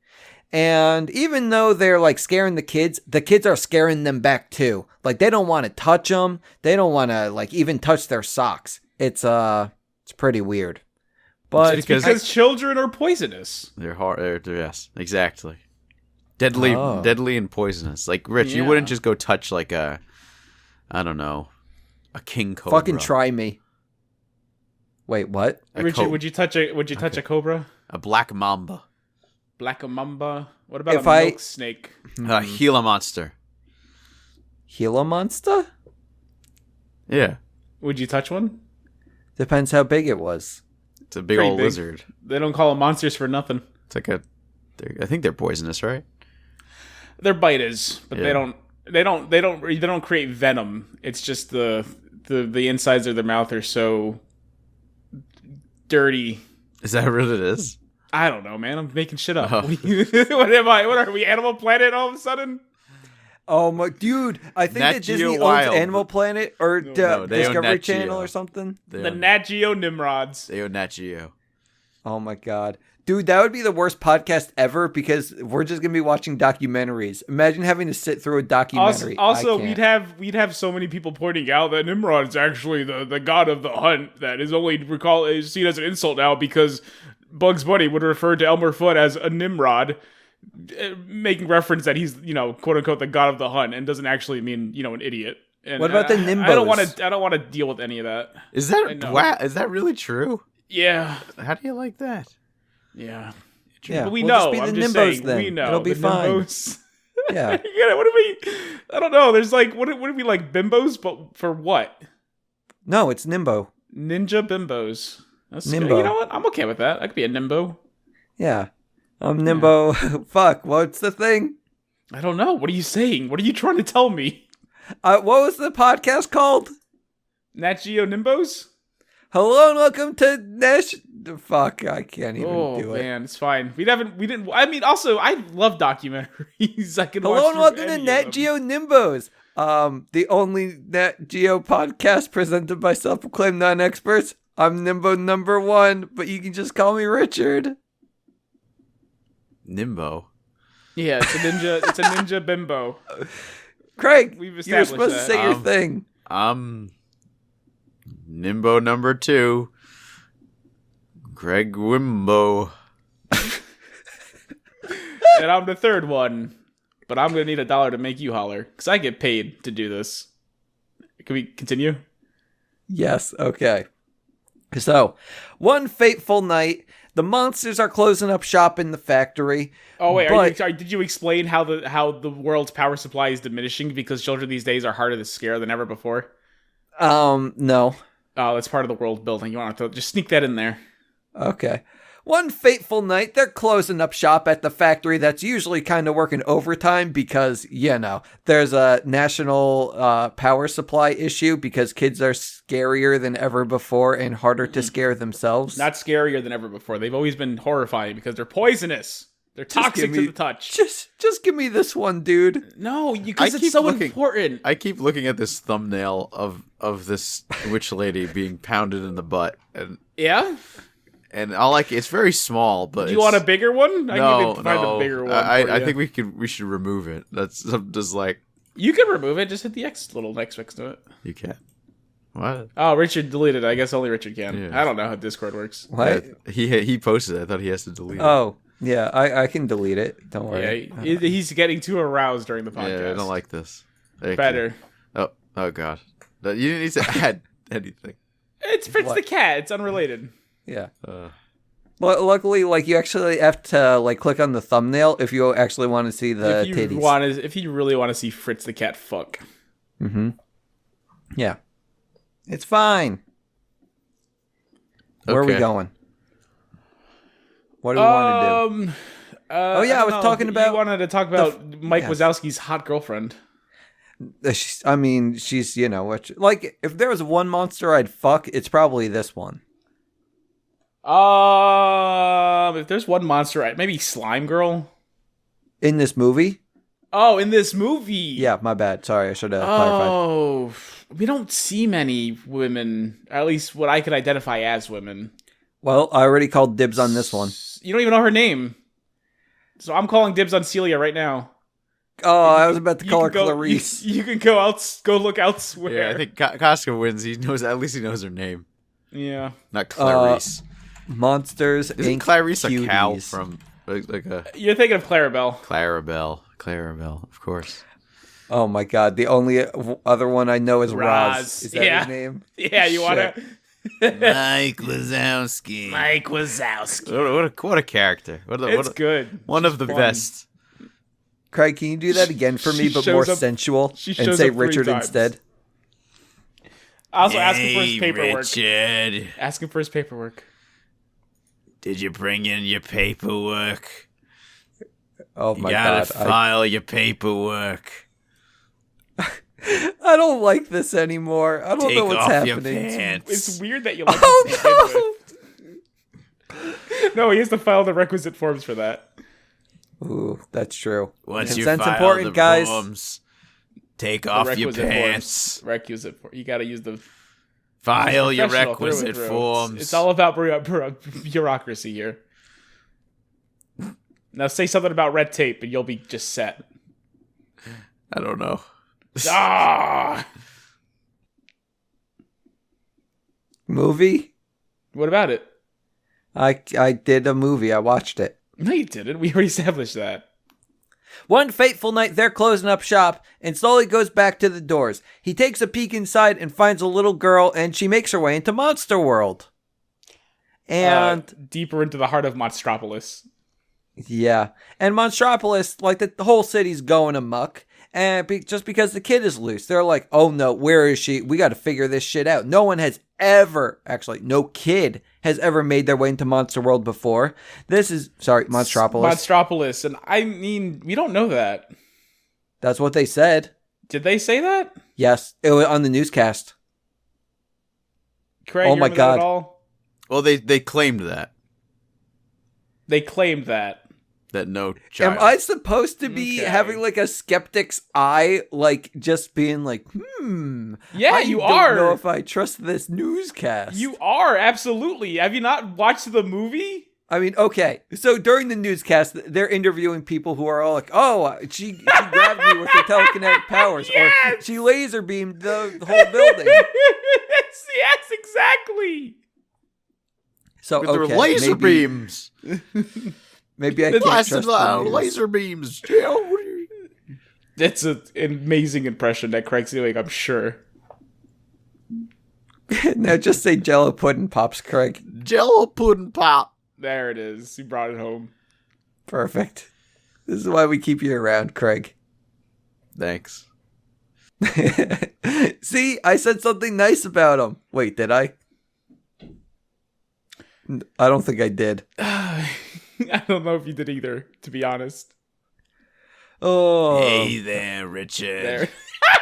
Speaker 2: And even though they're like scaring the kids are scaring them back too. Like they don't want to touch them. They don't want to like even touch their socks. It's pretty weird. But
Speaker 1: it's because children are poisonous.
Speaker 3: They're hard. Yes, exactly. Deadly and poisonous. Like Rich, you wouldn't just go touch like a king cobra.
Speaker 2: Fucking try me. Wait, what?
Speaker 1: Richard, would you touch a cobra?
Speaker 3: A black mamba.
Speaker 1: Black mamba. What about milk snake?
Speaker 3: A Gila monster.
Speaker 2: Gila monster?
Speaker 3: Yeah.
Speaker 1: Would you touch one?
Speaker 2: Depends how big it was.
Speaker 3: It's a big old lizard.
Speaker 1: They don't call them monsters for nothing.
Speaker 3: It's like I think they're poisonous, right?
Speaker 1: Their bite is, but they don't create venom. It's just the insides of their mouth are so dirty.
Speaker 3: Is that what it is?
Speaker 1: I don't know, man. I'm making shit up. What am I? What are we? Animal Planet all of a sudden?
Speaker 2: Oh my dude! I think that Disney owns Animal Planet or Discovery Channel or something.
Speaker 1: The Nat Geo Nimrods.
Speaker 3: They own Nat Geo.
Speaker 2: Oh my god, dude, that would be the worst podcast ever because we're just gonna be watching documentaries. Imagine having to sit through a documentary.
Speaker 1: Also, we'd have so many people pointing out that Nimrod is actually the god of the hunt. That is only is seen as an insult now because Bugs Bunny would refer to Elmer Fudd as a Nimrod, making reference that he's, quote unquote, the god of the hunt, and doesn't actually mean, an idiot. And
Speaker 2: what about the Nimbos?
Speaker 1: I don't want to deal with any of that.
Speaker 3: Is that really true?
Speaker 1: Yeah.
Speaker 3: How do you like that?
Speaker 1: Yeah.
Speaker 2: Yeah.
Speaker 1: But we
Speaker 2: we'll
Speaker 1: know.
Speaker 2: Just be
Speaker 1: I'm
Speaker 2: the
Speaker 1: just
Speaker 2: Nimbos
Speaker 1: saying.
Speaker 2: then.
Speaker 1: We know.
Speaker 2: It'll be fine.
Speaker 1: Nimbos.
Speaker 2: Yeah.
Speaker 1: What do we? I don't know. There's like what do we like bimbos, but for what?
Speaker 2: No, it's Nimbo.
Speaker 1: Ninja bimbos. That's
Speaker 2: Nimbo.
Speaker 1: Good. You know what? I'm okay with that. I could be a Nimbo.
Speaker 2: Yeah. Nimbo. Yeah. Fuck. What's the thing?
Speaker 1: I don't know. What are you saying? What are you trying to tell me?
Speaker 2: What was the podcast called?
Speaker 1: Nat Geo Nimbos?
Speaker 2: Hello and welcome to Nash. Fuck, I can't even do it.
Speaker 1: Oh man, it's fine. We didn't. I mean, also, I love documentaries. I can.
Speaker 2: Hello and welcome to Nat Geo Nimbos. The only Nat Geo podcast presented by self-proclaimed non-experts. I'm Nimbo number 1, but you can just call me Richard.
Speaker 3: Nimbo.
Speaker 1: Yeah, it's a ninja. It's a ninja bimbo.
Speaker 2: Craig,
Speaker 1: you were
Speaker 2: supposed to say your thing.
Speaker 3: I'm Nimbo number 2. Greg Wimbo.
Speaker 1: And I'm the third one, but I'm gonna need $1 to make you holler because I get paid to do this. Can we continue?
Speaker 2: Yes. Okay. So, one fateful night, the monsters are closing up shop in the factory.
Speaker 1: Oh wait, did you explain how the world's power supply is diminishing because children these days are harder to scare than ever before?
Speaker 2: No.
Speaker 1: Oh, that's part of the world building. You want to just sneak that in there.
Speaker 2: Okay. One fateful night, they're closing up shop at the factory that's usually kind of working overtime because, there's a national power supply issue because kids are scarier than ever before and harder to scare themselves.
Speaker 1: Not scarier than ever before. They've always been horrifying because they're poisonous. They're toxic to the touch.
Speaker 2: Just give me this one, dude.
Speaker 1: No, because it's so important.
Speaker 3: I keep looking at this thumbnail of this witch lady being pounded in the butt. And
Speaker 1: yeah?
Speaker 3: And it's very small, but
Speaker 1: do you want a bigger one?
Speaker 3: No,
Speaker 1: I can find a bigger one.
Speaker 3: I think we should remove it. That's just like
Speaker 1: you can remove it. Just hit the little X next to it.
Speaker 3: You can't. What?
Speaker 1: Oh, Richard deleted it. I guess only Richard can.
Speaker 3: Yeah.
Speaker 1: I don't know how Discord works.
Speaker 2: What?
Speaker 3: He posted it. I thought he has to delete it.
Speaker 2: Oh, yeah. I can delete it. Don't worry.
Speaker 1: Yeah, he's getting too aroused during the podcast.
Speaker 3: Yeah, I don't like this.
Speaker 1: Better.
Speaker 3: Oh God. You didn't need to add anything.
Speaker 1: It's Fritz the cat. It's unrelated.
Speaker 2: Yeah. Well, luckily, you actually have to click on the thumbnail if you actually want to see the titties.
Speaker 1: If you really want to see Fritz the cat fuck.
Speaker 2: Mm-hmm. Yeah. It's fine. Where are we going? What do we want to do? I was talking about.
Speaker 1: You wanted to talk about Mike Wazowski's hot girlfriend.
Speaker 2: She's if there was one monster I'd fuck, it's probably this one.
Speaker 1: If there's one monster, maybe Slime Girl.
Speaker 2: In this movie?
Speaker 1: Oh, in this movie.
Speaker 2: Yeah, my bad. Sorry, I should have clarified.
Speaker 1: Oh, We don't see many women, at least what I could identify as women.
Speaker 2: Well, I already called dibs on this one.
Speaker 1: You don't even know her name. So I'm calling dibs on Celia right now.
Speaker 2: Oh, I was about to call her Clarice.
Speaker 1: You can go look elsewhere.
Speaker 3: Yeah, I think Costco wins. At least he knows her name.
Speaker 1: Yeah.
Speaker 3: Not Clarice.
Speaker 2: Monsters
Speaker 3: Isn't
Speaker 2: Inc.
Speaker 3: Clarice
Speaker 2: Cuties.
Speaker 3: a cow from like a
Speaker 1: You're thinking of Clarabelle.
Speaker 3: Clarabelle, of course.
Speaker 2: Oh my god, the only other one I know is Roz.
Speaker 1: Roz.
Speaker 2: Is that his name?
Speaker 1: Yeah, you want to...
Speaker 3: Mike Wazowski. What a character.
Speaker 1: It's good.
Speaker 3: One of the
Speaker 1: fun.
Speaker 3: best.
Speaker 2: Craig, can you do that again for me,
Speaker 1: She
Speaker 2: but more
Speaker 1: shows up-
Speaker 2: sensual?
Speaker 1: she
Speaker 2: And
Speaker 1: shows
Speaker 2: say
Speaker 1: up 3
Speaker 2: Richard
Speaker 1: times.
Speaker 2: instead?
Speaker 1: Also, ask him for his paperwork.
Speaker 3: Richard,
Speaker 1: Ask him for his paperwork.
Speaker 3: did you bring in your paperwork?
Speaker 2: Oh
Speaker 3: You
Speaker 2: my
Speaker 3: gotta
Speaker 2: god.
Speaker 3: file your paperwork.
Speaker 2: I don't like this anymore. I don't
Speaker 3: Take
Speaker 2: know what's
Speaker 3: off your
Speaker 2: happening.
Speaker 3: pants.
Speaker 1: It's weird that you like
Speaker 2: Oh
Speaker 1: this to begin with. No, he has to file the requisite forms for that.
Speaker 2: no! Ooh, that's true.
Speaker 3: Once you
Speaker 2: Consent's
Speaker 3: file
Speaker 2: important,
Speaker 3: the
Speaker 2: guys.
Speaker 3: forms, take
Speaker 1: The
Speaker 3: off your
Speaker 1: requisite
Speaker 3: pants.
Speaker 1: forms. Requisite form. You gotta use the...
Speaker 3: File your
Speaker 1: professional through and
Speaker 3: requisite
Speaker 1: through.
Speaker 3: forms.
Speaker 1: It's all about bureaucracy here. Now say something about red tape and you'll be just set.
Speaker 3: I don't know.
Speaker 1: Ah!
Speaker 2: Movie?
Speaker 1: What about it?
Speaker 2: I did a movie. I watched it.
Speaker 1: No, you didn't. We already established that.
Speaker 2: One fateful night, they're closing up shop, and Sully goes back to the doors. He takes a peek inside and finds a little girl, and she makes her way into Monster World. And
Speaker 1: Deeper into the heart of Monstropolis.
Speaker 2: yeah, and Monstropolis, like the whole city's going amok. And just because the kid is loose, they're like, oh no, where is she? We got to figure this shit out. No one has ever, actually, no kid has ever made their way into Monster World before. Monstropolis.
Speaker 1: Monstropolis, and I mean, we don't know that.
Speaker 2: That's what they said.
Speaker 1: Did they say that?
Speaker 2: Yes, it was on the newscast.
Speaker 1: Craig,
Speaker 2: Oh
Speaker 1: you
Speaker 2: my
Speaker 1: remember that
Speaker 2: God.
Speaker 1: at all?
Speaker 3: Well, they claimed that
Speaker 1: They claimed that.
Speaker 3: no child.
Speaker 2: Am I supposed to be
Speaker 1: Okay.
Speaker 2: having like a skeptic's eye, like just being like,
Speaker 1: Yeah,
Speaker 2: I
Speaker 1: you
Speaker 2: don't
Speaker 1: are.
Speaker 2: know if I trust this newscast.
Speaker 1: You are, absolutely. Have you not watched the movie?
Speaker 2: I mean, okay. So during the newscast, they're interviewing people who are all like, "Oh, she grabbed me with her telekinetic powers, or
Speaker 1: Yes!
Speaker 2: she laser beamed the whole building."
Speaker 1: Yes, exactly.
Speaker 2: So
Speaker 3: With their
Speaker 2: okay,
Speaker 3: laser
Speaker 2: maybe,
Speaker 3: beams.
Speaker 2: Maybe I can't
Speaker 3: Blasted
Speaker 2: trust the news.
Speaker 3: laser beams. Yeah, what are you-
Speaker 1: That's an amazing impression that Craig's doing, I'm sure.
Speaker 2: Now just say Jello pudding pops, Craig.
Speaker 3: Jello pudding pop.
Speaker 1: There it is. You brought it home.
Speaker 2: Perfect. This is why we keep you around, Craig.
Speaker 3: Thanks.
Speaker 2: See, I said something nice about him. Wait, did I? I don't think I did.
Speaker 1: I don't know if you did either, to be honest.
Speaker 2: Oh,
Speaker 3: Hey there, Richard.
Speaker 1: There.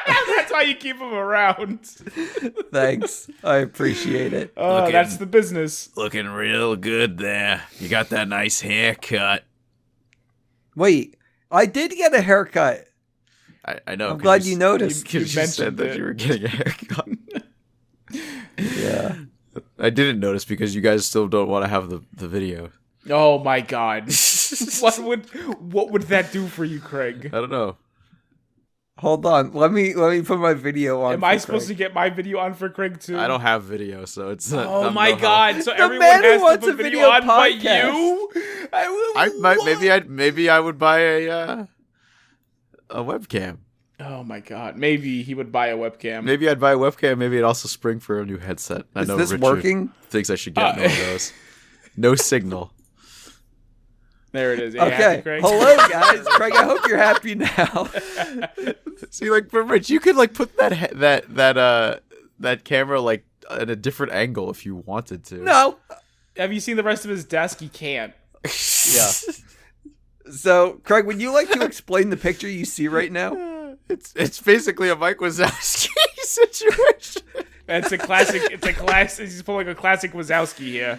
Speaker 1: That's why you keep him around.
Speaker 2: thanks. I appreciate it.
Speaker 1: Oh,
Speaker 3: Looking-
Speaker 1: that's the business.
Speaker 3: Looking real good there. You got that nice haircut.
Speaker 2: Wait, I did get a haircut.
Speaker 3: I know.
Speaker 2: I'm glad you noticed.
Speaker 3: Because
Speaker 1: You
Speaker 3: you said
Speaker 1: mentioned
Speaker 3: that
Speaker 1: it.
Speaker 3: you were getting a haircut.
Speaker 2: Yeah.
Speaker 3: I didn't notice because you guys still don't want to have the video.
Speaker 1: Oh my god. what would that do for you, Craig?
Speaker 3: I don't know.
Speaker 2: Hold on. Let me put my video on.
Speaker 1: Am I supposed to get my video on for Craig too?
Speaker 3: I don't have video, so it's.
Speaker 1: Oh
Speaker 3: I'm
Speaker 1: my
Speaker 3: no help.
Speaker 1: god! So
Speaker 2: The
Speaker 1: everyone
Speaker 2: man who
Speaker 1: has to
Speaker 2: wants
Speaker 1: put
Speaker 2: a
Speaker 1: video
Speaker 2: video
Speaker 1: on, but
Speaker 2: podcast.
Speaker 1: you.
Speaker 3: I might maybe I would buy a webcam.
Speaker 1: Oh my god! Maybe he would buy a webcam.
Speaker 3: Maybe I'd buy a webcam. Maybe I'd also spring for a new headset. I
Speaker 2: Is
Speaker 3: know
Speaker 2: this
Speaker 3: Richard
Speaker 2: working?
Speaker 3: thinks I should get one of those. No signal.
Speaker 1: There it is. Yeah,
Speaker 2: Okay.
Speaker 1: happy, Craig?
Speaker 2: Hello, guys. Craig, I hope you're happy now.
Speaker 3: See, like for Rich, you could like put that camera like at a different angle if you wanted to.
Speaker 2: No.
Speaker 1: Have you seen the rest of his desk? He can't.
Speaker 2: Yeah. So, Craig, would you like to explain the picture you see right now?
Speaker 3: It's basically a Mike Wazowski situation.
Speaker 1: It's a classic. It's a classic. He's pulling a classic Wazowski here.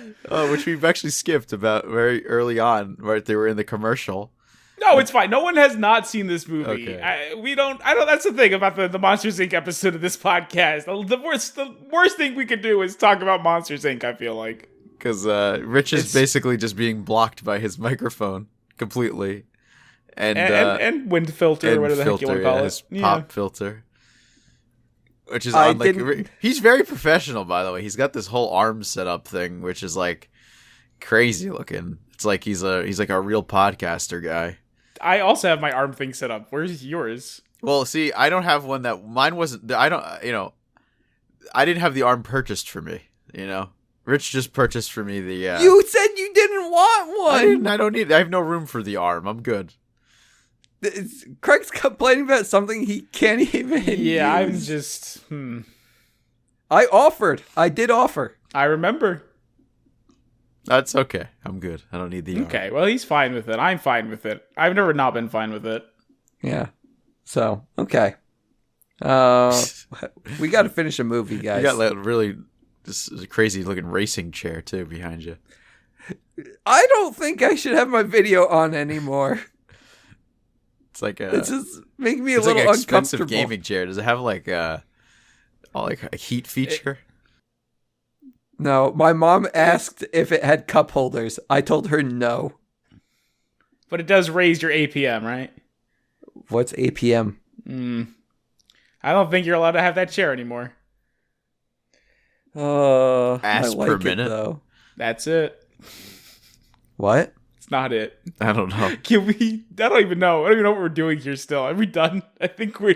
Speaker 3: Which we've actually skipped about very early on, right? They were in the commercial,
Speaker 1: No, it's fine. No one has not seen this movie.
Speaker 3: Okay.
Speaker 1: I don't. That's the thing about the Monsters Inc. episode of this podcast. The worst thing we could do is talk about Monsters Inc. I feel like
Speaker 3: Because Rich is basically just being blocked by his microphone completely,
Speaker 1: and wind filter or whatever the heck you want to call it.
Speaker 3: His pop filter, which is on like he's very professional, by the way. He's got this whole arm setup thing, which is like crazy looking. It's like he's like a real podcaster guy.
Speaker 1: I also have my arm thing set up. Where's yours?
Speaker 3: Well, see, I don't have one that mine wasn't. I don't, I didn't have the arm purchased for me. Rich just purchased for me the.
Speaker 2: You said you didn't want one.
Speaker 3: I don't need. I have no room for the arm. I'm good.
Speaker 2: Craig's complaining about something he can't even.
Speaker 1: Yeah,
Speaker 2: use.
Speaker 1: I'm just.
Speaker 2: I offered. I did offer.
Speaker 1: I remember.
Speaker 3: That's okay. I'm good. I don't need the arm.
Speaker 1: Okay, well, he's fine with it. I'm fine with it. I've never not been fine with it.
Speaker 2: Yeah. So, okay. We got to finish a movie, guys.
Speaker 3: You got that really just crazy looking racing chair too behind you.
Speaker 2: I don't think I should have my video on anymore.
Speaker 3: It's like
Speaker 2: it's just making me a
Speaker 3: it's
Speaker 2: little
Speaker 3: like an expensive
Speaker 2: uncomfortable.
Speaker 3: gaming chair. Does it have like a heat feature?
Speaker 2: No, my mom asked if it had cup holders. I told her no.
Speaker 1: But it does raise your APM, right?
Speaker 2: What's APM?
Speaker 1: I don't think you're allowed to have that chair anymore.
Speaker 3: Ass
Speaker 2: I like
Speaker 3: per
Speaker 2: it,
Speaker 3: minute?
Speaker 2: though.
Speaker 1: That's it.
Speaker 2: What?
Speaker 1: It's not it.
Speaker 3: I don't know.
Speaker 1: Can we? I don't even know. I don't even know what we're doing here still. Are we done? I think we're...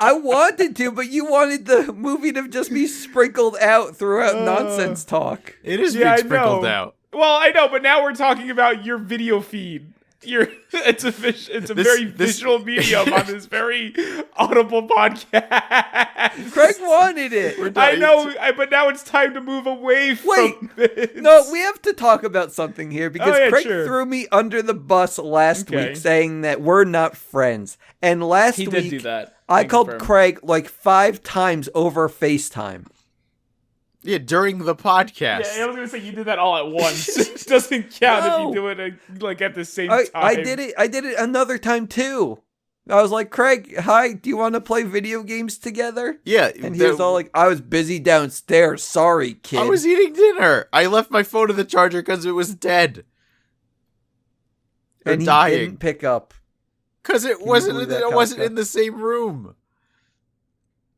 Speaker 2: I wanted to, but you wanted the movie to just be sprinkled out throughout nonsense talk.
Speaker 3: It is being sprinkled
Speaker 1: know.
Speaker 3: out.
Speaker 1: Well, I know, but now we're talking about your video feed. It's a very visual medium on this very audible podcast.
Speaker 2: Craig wanted it.
Speaker 1: I know, but now it's time to move away from this.
Speaker 2: No, we have to talk about something here because Craig
Speaker 1: sure.
Speaker 2: threw me under the bus last week saying that we're not friends. And last
Speaker 1: he
Speaker 2: week,
Speaker 1: did do that.
Speaker 2: I called Craig like 5 times over FaceTime.
Speaker 3: Yeah, during the podcast.
Speaker 1: Yeah, I was gonna say you did that all at once. It doesn't count if you do it at the same time.
Speaker 2: I did it another time too. I was like, Craig, hi, do you want to play video games together?
Speaker 3: Yeah.
Speaker 2: And he was all like, I was busy downstairs. Sorry, kid.
Speaker 3: I was eating dinner. I left my phone in the charger because it was dead.
Speaker 2: And he
Speaker 3: dying.
Speaker 2: didn't pick up.
Speaker 3: Because it wasn't in the same room.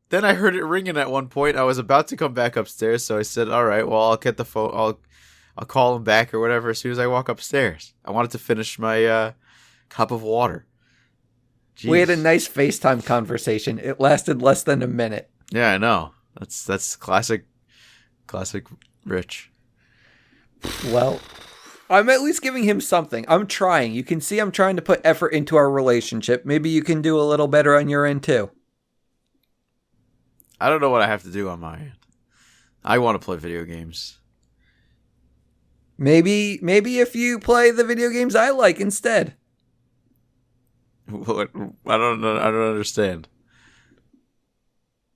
Speaker 3: Then I heard it ringing at one point. I was about to come back upstairs, so I said, all right, well, I'll get the phone. I'll call him back or whatever as soon as I walk upstairs. I wanted to finish my cup of water. Jeez.
Speaker 2: We had a nice FaceTime conversation. It lasted less than a minute.
Speaker 3: Yeah, I know. That's classic Rich.
Speaker 2: Well, I'm at least giving him something. I'm trying. You can see I'm trying to put effort into our relationship. Maybe you can do a little better on your end, too.
Speaker 3: I don't know what I have to do on my end. I want to play video games.
Speaker 2: Maybe if you play the video games I like instead.
Speaker 3: What? I don't know. I don't understand.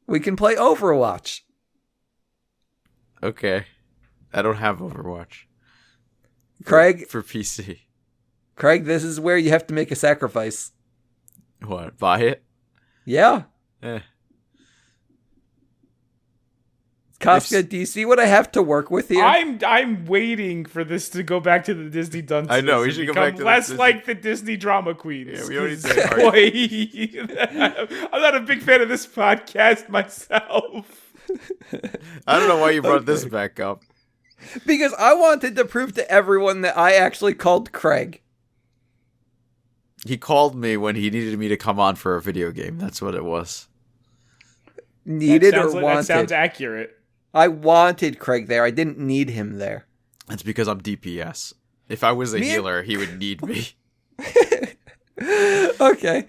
Speaker 2: We can play Overwatch.
Speaker 3: Okay. I don't have Overwatch.
Speaker 2: Craig,
Speaker 3: for PC.
Speaker 2: Craig, this is where you have to make a sacrifice.
Speaker 3: What? Buy it?
Speaker 2: Yeah.
Speaker 3: Eh.
Speaker 2: Kafka, do you see what I have to work with here?
Speaker 1: I'm waiting for this to go back to the Disney Dunces.
Speaker 3: I know, we should go back to
Speaker 1: less
Speaker 3: the
Speaker 1: like the Disney drama queens.
Speaker 3: Yeah, we already
Speaker 1: said.
Speaker 3: said
Speaker 1: I'm not a big fan of this podcast myself.
Speaker 3: I don't know why you brought this back up.
Speaker 2: Because I wanted to prove to everyone that I actually called Craig.
Speaker 3: He called me when he needed me to come on for a video game. That's what it was.
Speaker 2: Needed or wanted?
Speaker 1: That sounds accurate.
Speaker 2: I wanted Craig there. I didn't need him there.
Speaker 3: That's because I'm DPS. If I was a healer, he would need me.
Speaker 2: Okay.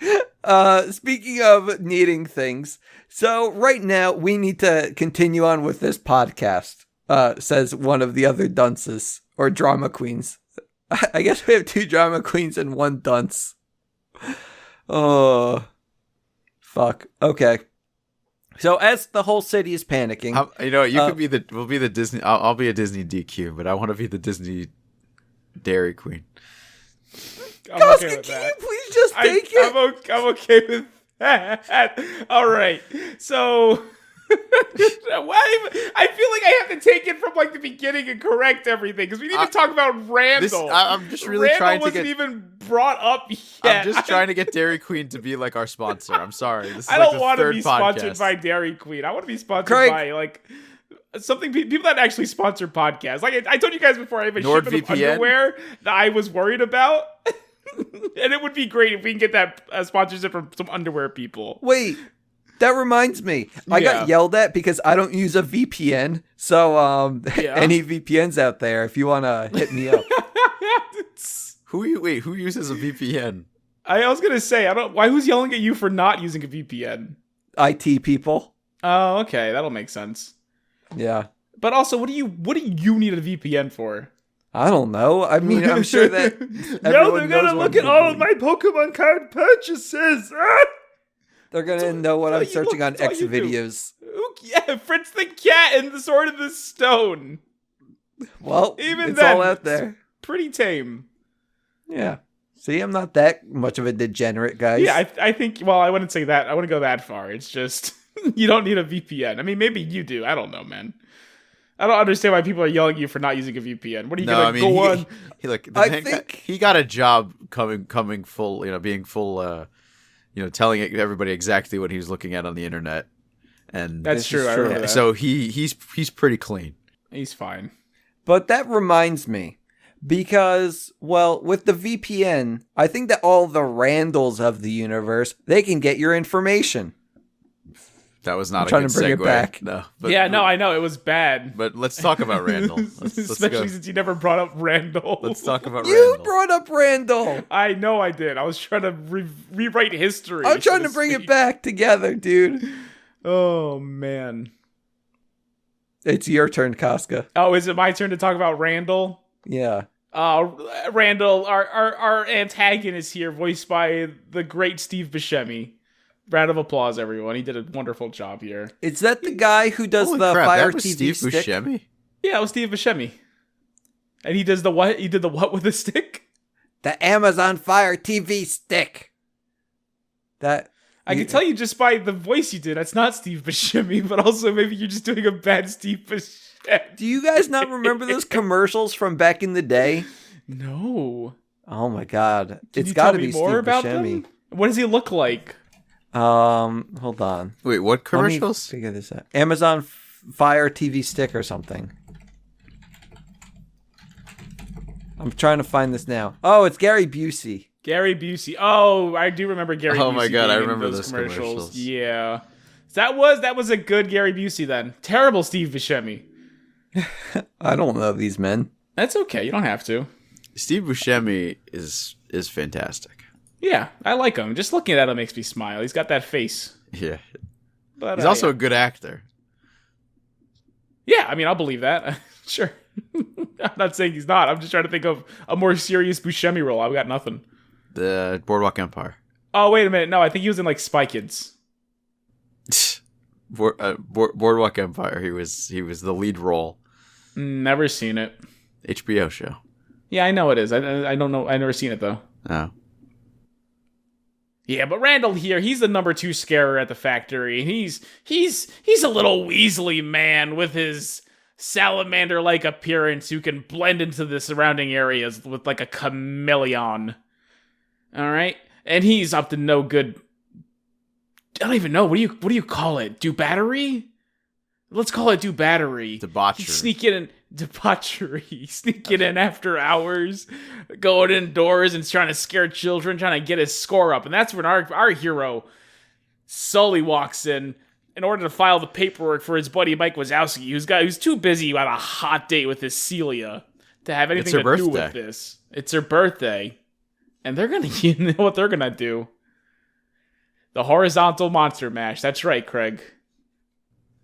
Speaker 2: Speaking of needing things, so right now we need to continue on with this podcast, says one of the other dunces, or drama queens. I guess we have 2 drama queens and 1 dunce. Oh, fuck. Okay. So as the whole city is panicking,
Speaker 3: could be we'll be the Disney. I'll be a Disney DQ, but I want to be the Disney Dairy Queen.
Speaker 1: I'm
Speaker 2: Koska,
Speaker 1: okay with
Speaker 2: can
Speaker 1: that.
Speaker 2: you please just take it?
Speaker 1: I'm okay with that. All right. So, why? I feel like I have to take it from like the beginning and correct everything because we need to talk about Randall.
Speaker 3: I'm just really
Speaker 1: Randall
Speaker 3: trying to
Speaker 1: wasn't
Speaker 3: get.
Speaker 1: even brought up yet.
Speaker 3: I'm just trying to get Dairy Queen to be like our sponsor. I'm sorry. This is
Speaker 1: I
Speaker 3: like
Speaker 1: don't
Speaker 3: the
Speaker 1: want to
Speaker 3: third
Speaker 1: be
Speaker 3: podcast.
Speaker 1: sponsored by Dairy Queen. I want to be sponsored
Speaker 2: Craig.
Speaker 1: by like something people that actually sponsor podcasts. Like I told you guys before, I have a shipment of
Speaker 3: NordVPN?
Speaker 1: underwear that I was worried about, and it would be great if we can get that sponsorship from some underwear people.
Speaker 2: Wait, that reminds me. I
Speaker 1: Yeah.
Speaker 2: got yelled at because I don't use a VPN. So,
Speaker 1: Yeah.
Speaker 2: any VPNs out there, if you want to hit me up.
Speaker 3: Who uses a VPN?
Speaker 1: I was gonna say who's yelling at you for not using a VPN?
Speaker 2: IT people.
Speaker 1: Oh, okay, that'll make sense.
Speaker 2: Yeah.
Speaker 1: But also, what do you need a VPN for?
Speaker 2: I don't know. I mean, I'm sure that
Speaker 1: No,
Speaker 2: everyone
Speaker 1: they're
Speaker 2: knows
Speaker 1: gonna
Speaker 2: what
Speaker 1: look at
Speaker 2: I'm
Speaker 1: all of
Speaker 2: doing.
Speaker 1: my Pokemon card purchases. Ah!
Speaker 2: They're gonna know what
Speaker 1: all
Speaker 2: I'm
Speaker 1: you
Speaker 2: searching
Speaker 1: look-
Speaker 2: on
Speaker 1: that's all
Speaker 2: X
Speaker 1: you do.
Speaker 2: videos.
Speaker 1: Yeah, Fritz the Cat and the Sword of the Stone.
Speaker 2: Well,
Speaker 1: Even
Speaker 2: it's
Speaker 1: then,
Speaker 2: all out
Speaker 1: it's
Speaker 2: there.
Speaker 1: pretty tame.
Speaker 2: Yeah. See, I'm not that much of a degenerate, guys.
Speaker 1: Yeah, I think. Well, I wouldn't say that. I wouldn't go that far. It's just you don't need a VPN. I mean, maybe you do. I don't know, man. I don't understand why people are yelling at you for not using a VPN. What are you gonna go on?
Speaker 3: He look.
Speaker 2: I
Speaker 3: I think
Speaker 2: think-
Speaker 3: he got a job coming full. Being full. Telling everybody exactly what he was looking at on the internet, and
Speaker 1: That's
Speaker 2: This
Speaker 1: true.
Speaker 2: is
Speaker 1: I
Speaker 2: true.
Speaker 1: remember that.
Speaker 3: so he's pretty clean.
Speaker 1: He's fine.
Speaker 2: But that reminds me, because, well, with the VPN, I think that all the Randalls of the universe, they can get your information.
Speaker 3: That was not
Speaker 2: I'm
Speaker 3: a
Speaker 2: trying
Speaker 3: good
Speaker 2: to bring it
Speaker 3: segue.
Speaker 2: back.
Speaker 3: No,
Speaker 1: Yeah, no, I know it was bad.
Speaker 3: But let's talk about Randall. Let's
Speaker 1: Especially
Speaker 3: go.
Speaker 1: since you never brought up Randall.
Speaker 3: Let's talk about
Speaker 2: You
Speaker 3: Randall.
Speaker 2: brought up Randall.
Speaker 1: I know I did. I was trying to rewrite history.
Speaker 2: I'm trying
Speaker 1: so
Speaker 2: to bring it
Speaker 1: speak.
Speaker 2: back together, dude.
Speaker 1: Oh man.
Speaker 2: It's your turn, Koska.
Speaker 1: Oh, is it my turn to talk about Randall?
Speaker 2: Yeah.
Speaker 1: Randall, our antagonist here, voiced by the great Steve Buscemi. Round of applause, everyone. He did a wonderful job here.
Speaker 2: Is that the guy who does
Speaker 3: Holy
Speaker 2: the
Speaker 3: crap,
Speaker 2: Fire
Speaker 3: that was
Speaker 2: TV
Speaker 3: Steve
Speaker 2: stick?
Speaker 3: Buscemi?
Speaker 1: Yeah, it was Steve Buscemi. And he does the what? He did the what with the stick?
Speaker 2: The Amazon Fire TV stick. That
Speaker 1: I can tell you just by the voice you did, that's not Steve Buscemi, but also maybe you're just doing a bad Steve Buscemi.
Speaker 2: Do you guys not remember those commercials from back in the day?
Speaker 1: No.
Speaker 2: Oh my god.
Speaker 1: Can
Speaker 2: It's
Speaker 1: you
Speaker 2: got
Speaker 1: tell
Speaker 2: to
Speaker 1: me
Speaker 2: be
Speaker 1: more
Speaker 2: Steve
Speaker 1: about
Speaker 2: Buscemi.
Speaker 1: them? What does he look like?
Speaker 2: Hold on.
Speaker 3: Wait, what
Speaker 2: Let me
Speaker 3: commercials?
Speaker 2: figure this out. Amazon Fire TV stick or something. I'm trying to find this now. Oh, it's Gary Busey.
Speaker 1: Gary Busey. Oh, I do remember Gary Busey.
Speaker 3: Oh my God, I
Speaker 1: being in
Speaker 3: remember those commercials.
Speaker 1: Yeah. That was a good Gary Busey then. Terrible Steve Buscemi.
Speaker 2: I don't know these men.
Speaker 1: That's okay. You don't have to.
Speaker 3: Steve Buscemi is fantastic.
Speaker 1: Yeah, I like him. Just looking at him makes me smile. He's got that face.
Speaker 3: Yeah,
Speaker 1: But
Speaker 3: he's also
Speaker 1: yeah.
Speaker 3: a good actor.
Speaker 1: Yeah, I mean, I'll believe that. Sure. I'm not saying he's not. I'm just trying to think of a more serious Buscemi role. I've got nothing.
Speaker 3: The Boardwalk Empire.
Speaker 1: Oh, wait a minute. No, I think he was in like Spy Kids.
Speaker 3: Boardwalk Empire. He was the lead role.
Speaker 1: Never seen it.
Speaker 3: HBO show.
Speaker 1: Yeah, I know it is. I don't know. I've never seen it though.
Speaker 3: Oh.
Speaker 1: Yeah, but Randall here, he's the number 2 scarer at the factory. And he's a little Weasley man with his salamander-like appearance who can blend into the surrounding areas with like a chameleon. All right? And he's up to no good. I don't even know. What do you call it? Do battery? Let's call it do battery.
Speaker 3: Debauchery.
Speaker 1: Sneak in debauchery. Sneaking in after hours, going indoors and trying to scare children, trying to get his score up. And that's when our hero, Sully, walks in order to file the paperwork for his buddy Mike Wazowski, who's too busy on a hot date with his Celia to have anything
Speaker 3: It's her
Speaker 1: to do
Speaker 3: birthday.
Speaker 1: with this. It's her birthday. And they're gonna, you know what they're gonna do? The horizontal monster mash. That's right, Craig.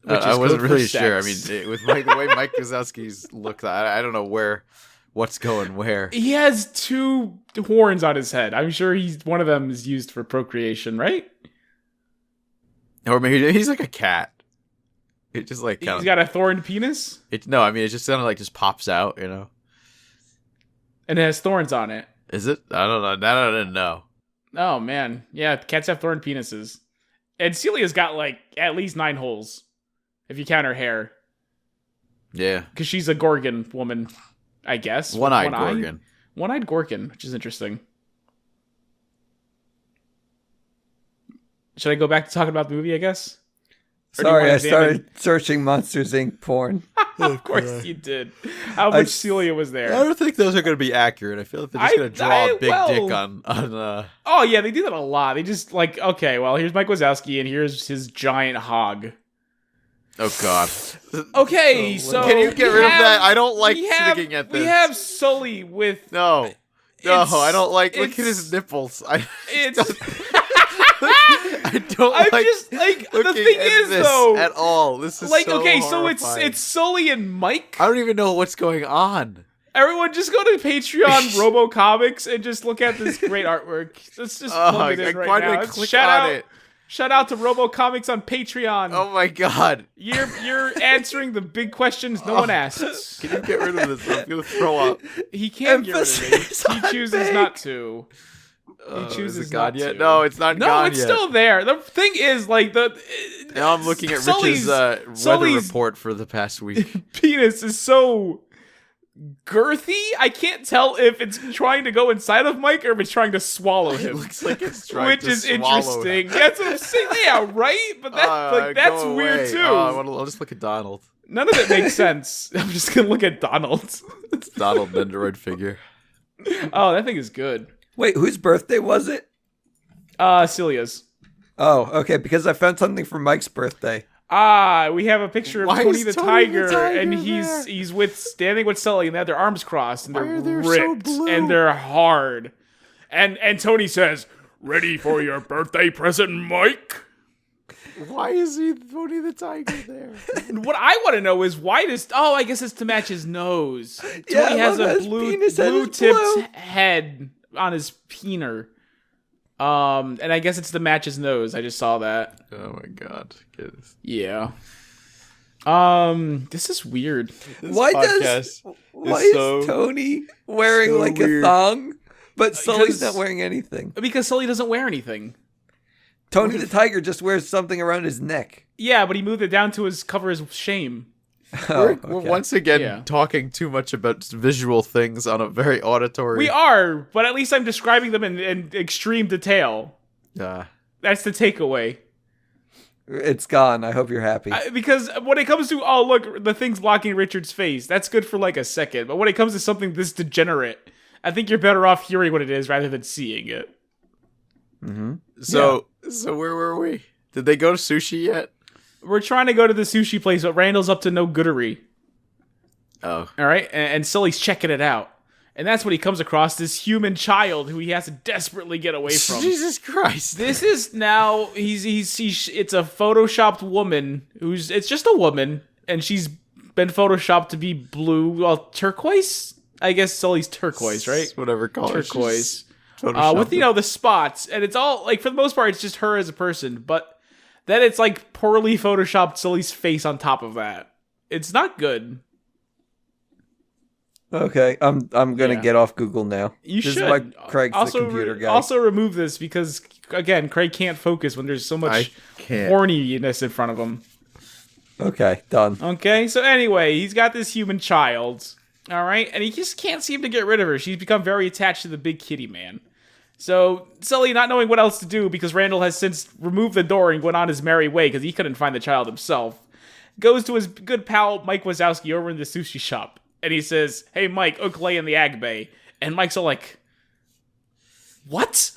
Speaker 1: Which
Speaker 3: I
Speaker 1: is
Speaker 3: wasn't
Speaker 1: code for
Speaker 3: really sure. I
Speaker 1: sex.
Speaker 3: mean, with the way Mike Wazowski's look, I don't know what's going where.
Speaker 1: He has 2 horns on his head. I'm sure one of them is used for procreation, right?
Speaker 3: Or maybe he's like a cat. It just like
Speaker 1: He's got a thorned penis,
Speaker 3: no, I mean it just kind of like just pops out, you know.
Speaker 1: and it has thorns on it.
Speaker 3: Is it? I don't know. That I didn't know.
Speaker 1: Oh, man. Yeah, cats have thorn penises. And Celia's got, like, at least 9 holes, if you count her hair.
Speaker 3: Yeah.
Speaker 1: Because she's a Gorgon woman, I guess.
Speaker 3: One-eyed Gorgon.
Speaker 1: One-eyed Gorgon, which is interesting. Should I go back to talking about the movie, I guess?
Speaker 2: Sorry, I started searching Monsters, Inc. porn.
Speaker 1: Of course you did. How much Celia was there?
Speaker 3: I don't think those are going to be accurate. I feel like they're just going to draw a big dick on
Speaker 1: Oh, yeah, they do that a lot. They just, like, okay, well, here's Mike Wazowski, and here's his giant hog.
Speaker 3: Oh, God.
Speaker 1: Okay, so...
Speaker 3: Can you get rid of that? I don't like looking at this.
Speaker 1: We have Sully with...
Speaker 3: No, I don't like... Look at his nipples. I don't like
Speaker 1: just, like, the thing is,
Speaker 3: this
Speaker 1: though...
Speaker 3: at all. This is
Speaker 1: like,
Speaker 3: so
Speaker 1: okay,
Speaker 3: horrifying.
Speaker 1: so it's Sully and Mike.
Speaker 3: I don't even know what's going on.
Speaker 1: Everyone, just go to Patreon Robo Comics and just look at this great artwork. Let's just plug it in right now. Shout out to Robo Comics on Patreon.
Speaker 3: Oh my God!
Speaker 1: You're answering the big questions no one asks.
Speaker 3: Can you get rid of this? I'm gonna throw up.
Speaker 1: He can't get rid of it. He chooses not to. He chooses not
Speaker 3: yet?
Speaker 1: to.
Speaker 3: No, it's not gone
Speaker 1: No, it's
Speaker 3: yet.
Speaker 1: still there. The thing is, like,
Speaker 3: now I'm looking at
Speaker 1: Sully's
Speaker 3: Rich's weather report for the past week.
Speaker 1: Penis is so girthy. I can't tell if it's trying to go inside of Mike or if it's trying to swallow him.
Speaker 3: It looks like it's trying
Speaker 1: which
Speaker 3: to
Speaker 1: is
Speaker 3: swallow
Speaker 1: interesting.
Speaker 3: him.
Speaker 1: That's what I'm saying. Yeah, right? But that's weird too.
Speaker 3: I'll just look at Donald.
Speaker 1: None of it makes sense. I'm just gonna look at Donald.
Speaker 3: It's Donald, the android figure.
Speaker 1: Oh, that thing is good.
Speaker 2: Wait, whose birthday was it?
Speaker 1: Celia's.
Speaker 2: Oh, okay, because I found something for Mike's birthday.
Speaker 1: We have a picture of
Speaker 3: Why
Speaker 1: Tony
Speaker 3: is
Speaker 1: the
Speaker 3: Tony
Speaker 1: Tiger,
Speaker 3: the Tiger
Speaker 1: and
Speaker 3: there?
Speaker 1: he's standing with Sully, and they have their arms crossed, and they're
Speaker 3: Why are they so
Speaker 1: ripped,
Speaker 3: blue?
Speaker 1: and they're hard. And Tony says, "Ready for your birthday present, Mike?"
Speaker 3: Why is he Tony the Tiger there?
Speaker 1: And what I want to know is why does... Oh, I guess it's to match his nose.
Speaker 2: Yeah,
Speaker 1: Tony has a
Speaker 2: his penis head is
Speaker 1: blue-tipped
Speaker 2: blue.
Speaker 1: head on his peener. And I guess it's to match his nose. I just saw that.
Speaker 3: Oh my God.
Speaker 1: Yeah. This is weird.
Speaker 2: Why is Tony wearing like weird. A thong, but Sully's not wearing anything?
Speaker 1: Because Sully doesn't wear anything.
Speaker 2: Tony the Tiger just wears something around his neck.
Speaker 1: Yeah, but he moved it down to cover his shame.
Speaker 3: We're once again talking too much about visual things on a very auditory...
Speaker 1: We are, but at least I'm describing them in extreme detail. That's the takeaway.
Speaker 2: It's gone. I hope you're happy.
Speaker 1: Because when it comes to, oh, look, the thing's blocking Richard's face, that's good for like a second. But when it comes to something this degenerate, I think you're better off hearing what it is rather than seeing it.
Speaker 2: Mm-hmm.
Speaker 3: So where were we? Did they go to sushi yet?
Speaker 1: We're trying to go to the sushi place, but Randall's up to no goodery.
Speaker 3: Oh.
Speaker 1: All right? And Sully's checking it out. And that's when he comes across this human child who he has to desperately get away from.
Speaker 3: Jesus Christ.
Speaker 1: This is now, it's a photoshopped woman it's just a woman, and she's been photoshopped to be blue, turquoise? I guess Sully's turquoise, right?
Speaker 3: Whatever color.
Speaker 1: Turquoise. With, the spots. And it's all, like, for the most part, it's just her as a person, but then it's, like, poorly photoshopped Sully's face on top of that. It's not good.
Speaker 2: Okay, I'm gonna get off Google now.
Speaker 1: You
Speaker 2: this
Speaker 1: should.
Speaker 2: Is why Craig's the computer guy.
Speaker 1: Also remove this because, again, Craig can't focus when there's so much horniness in front of him.
Speaker 2: Okay, done.
Speaker 1: Okay, so anyway, he's got this human child, all right, and he just can't seem to get rid of her. She's become very attached to the big kitty man. So Sully, not knowing what else to do because Randall has since removed the door and went on his merry way because he couldn't find the child himself, goes to his good pal Mike Wazowski over in the sushi shop. And he says, "Hey, Mike, lay in the ag bay." And Mike's all like, "What?"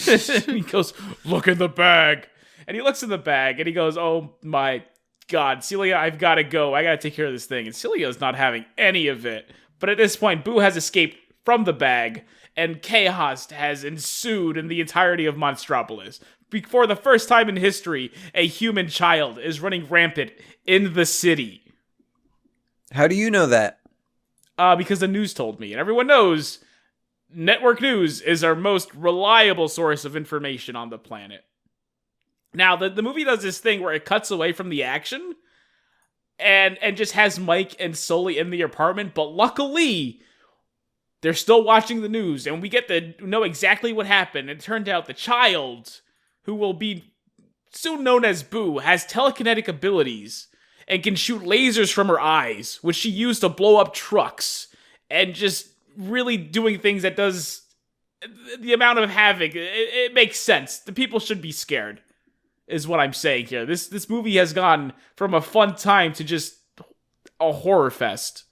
Speaker 1: And he goes, "Look in the bag." And he looks in the bag, and he goes, "Oh, my God, Celia, I've got to go. I got to take care of this thing." And Celia's not having any of it. But at this point, Boo has escaped from the bag, and chaos has ensued in the entirety of Monstropolis. For the first time in history, a human child is running rampant in the city.
Speaker 2: How do you know that?
Speaker 1: Because the news told me. And everyone knows network news is our most reliable source of information on the planet. Now, the movie does this thing where it cuts away from the action and just has Mike and Sully in the apartment. But luckily, they're still watching the news, and we get to know exactly what happened. It turned out the child, who will be soon known as Boo, has telekinetic abilities and can shoot lasers from her eyes, which she used to blow up trucks, and just really doing things that does the amount of havoc. It makes sense. The people should be scared, is what I'm saying here. This movie has gone from a fun time to just a horror fest.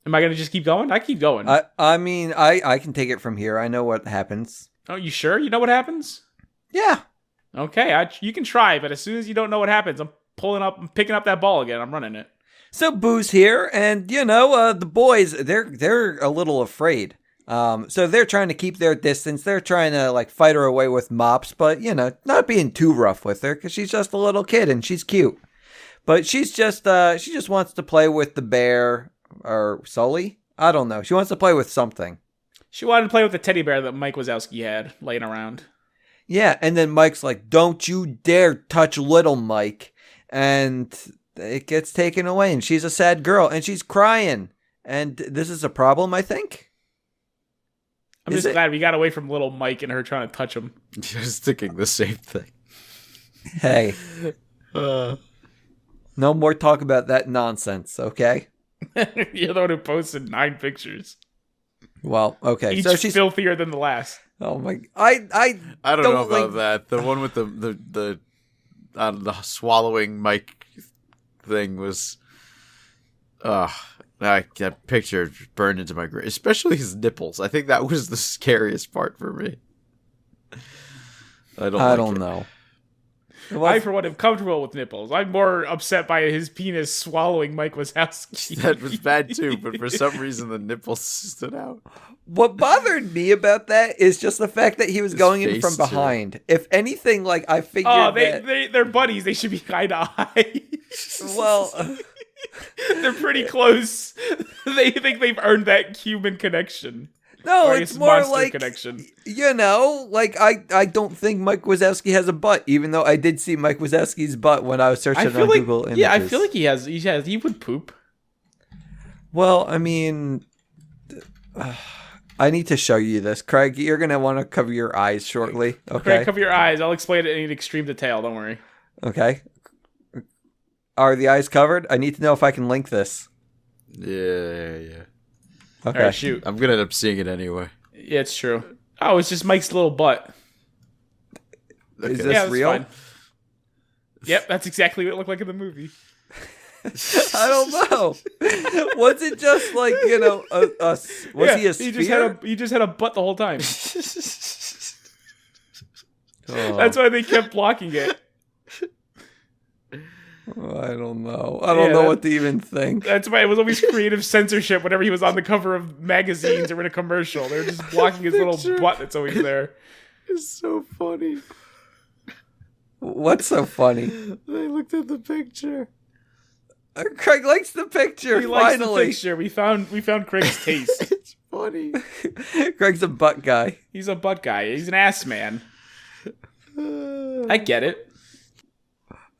Speaker 1: Am I going to just keep going? I keep going.
Speaker 2: I mean, I can take it from here. I know what happens.
Speaker 1: Oh, you sure? You know what happens?
Speaker 2: Yeah.
Speaker 1: Okay, you can try, but as soon as you don't know what happens, I'm picking up that ball again. I'm running it.
Speaker 2: So Boo's here, and the boys, they're a little afraid. So they're trying to keep their distance. They're trying to like fight her away with mops, but not being too rough with her because she's just a little kid and she's cute. But she just wants to play with the bear or Sully. I don't know. She wants to play with something.
Speaker 1: She wanted to play with the teddy bear that Mike Wazowski had laying around.
Speaker 2: Yeah, and then Mike's like, "Don't you dare touch little Mike," and it gets taken away, and she's a sad girl, and she's crying, and this is a problem, I think.
Speaker 1: I'm just glad we got away from little Mike and her trying to touch him.
Speaker 3: Just thinking the same thing.
Speaker 2: Hey. No more talk about that nonsense, okay?
Speaker 1: You're the one who posted 9 pictures.
Speaker 2: Well, okay.
Speaker 1: Each
Speaker 2: so she's
Speaker 1: filthier than the last.
Speaker 2: Oh my! I
Speaker 3: don't know about that. The one with the swallowing Mike thing was, that picture burned into my brain. Especially his nipples. I think that was the scariest part for me. I don't
Speaker 2: know.
Speaker 1: I, for one, am comfortable with nipples. I'm more upset by his penis swallowing Mike Wazowski.
Speaker 3: That was bad too, but for some reason the nipples stood out.
Speaker 2: What bothered me about that is just the fact that he was going in from behind. Too. If anything, like I figured
Speaker 1: they're buddies. They should be eye to eye.
Speaker 2: Well,
Speaker 1: they're pretty close. They think they've earned that human connection.
Speaker 2: No, it's more like
Speaker 1: connection.
Speaker 2: I don't think Mike Wazowski has a butt, even though I did see Mike Wazowski's butt when I was searching on Google Images.
Speaker 1: Yeah, I feel like he has. He would poop.
Speaker 2: Well, I mean, I need to show you this, Craig. You're gonna want to cover your eyes shortly. Okay,
Speaker 1: Craig, cover your eyes. I'll explain it in extreme detail. Don't worry.
Speaker 2: Okay. Are the eyes covered? I need to know if I can link this.
Speaker 3: Yeah.
Speaker 2: Okay.
Speaker 1: All right, shoot.
Speaker 3: I'm gonna end up seeing it anyway.
Speaker 1: Yeah, it's true. Oh, it's just Mike's little butt.
Speaker 2: Okay. Is this real?
Speaker 1: Fine. Yep, that's exactly what it looked like in the movie.
Speaker 2: I don't know. Was it just like he a sphere?
Speaker 1: He just had a butt the whole time. That's why they kept blocking it.
Speaker 2: I don't know. I don't know what to even think.
Speaker 1: That's why it was always creative censorship whenever he was on the cover of magazines or in a commercial. They were just blocking his little butt that's always there.
Speaker 3: It's so funny.
Speaker 2: What's so funny?
Speaker 3: They looked at the picture.
Speaker 2: Craig likes the picture.
Speaker 1: He likes the picture. We found Craig's taste.
Speaker 3: It's funny.
Speaker 2: Craig's a butt guy.
Speaker 1: He's a butt guy. He's an ass man. I get it.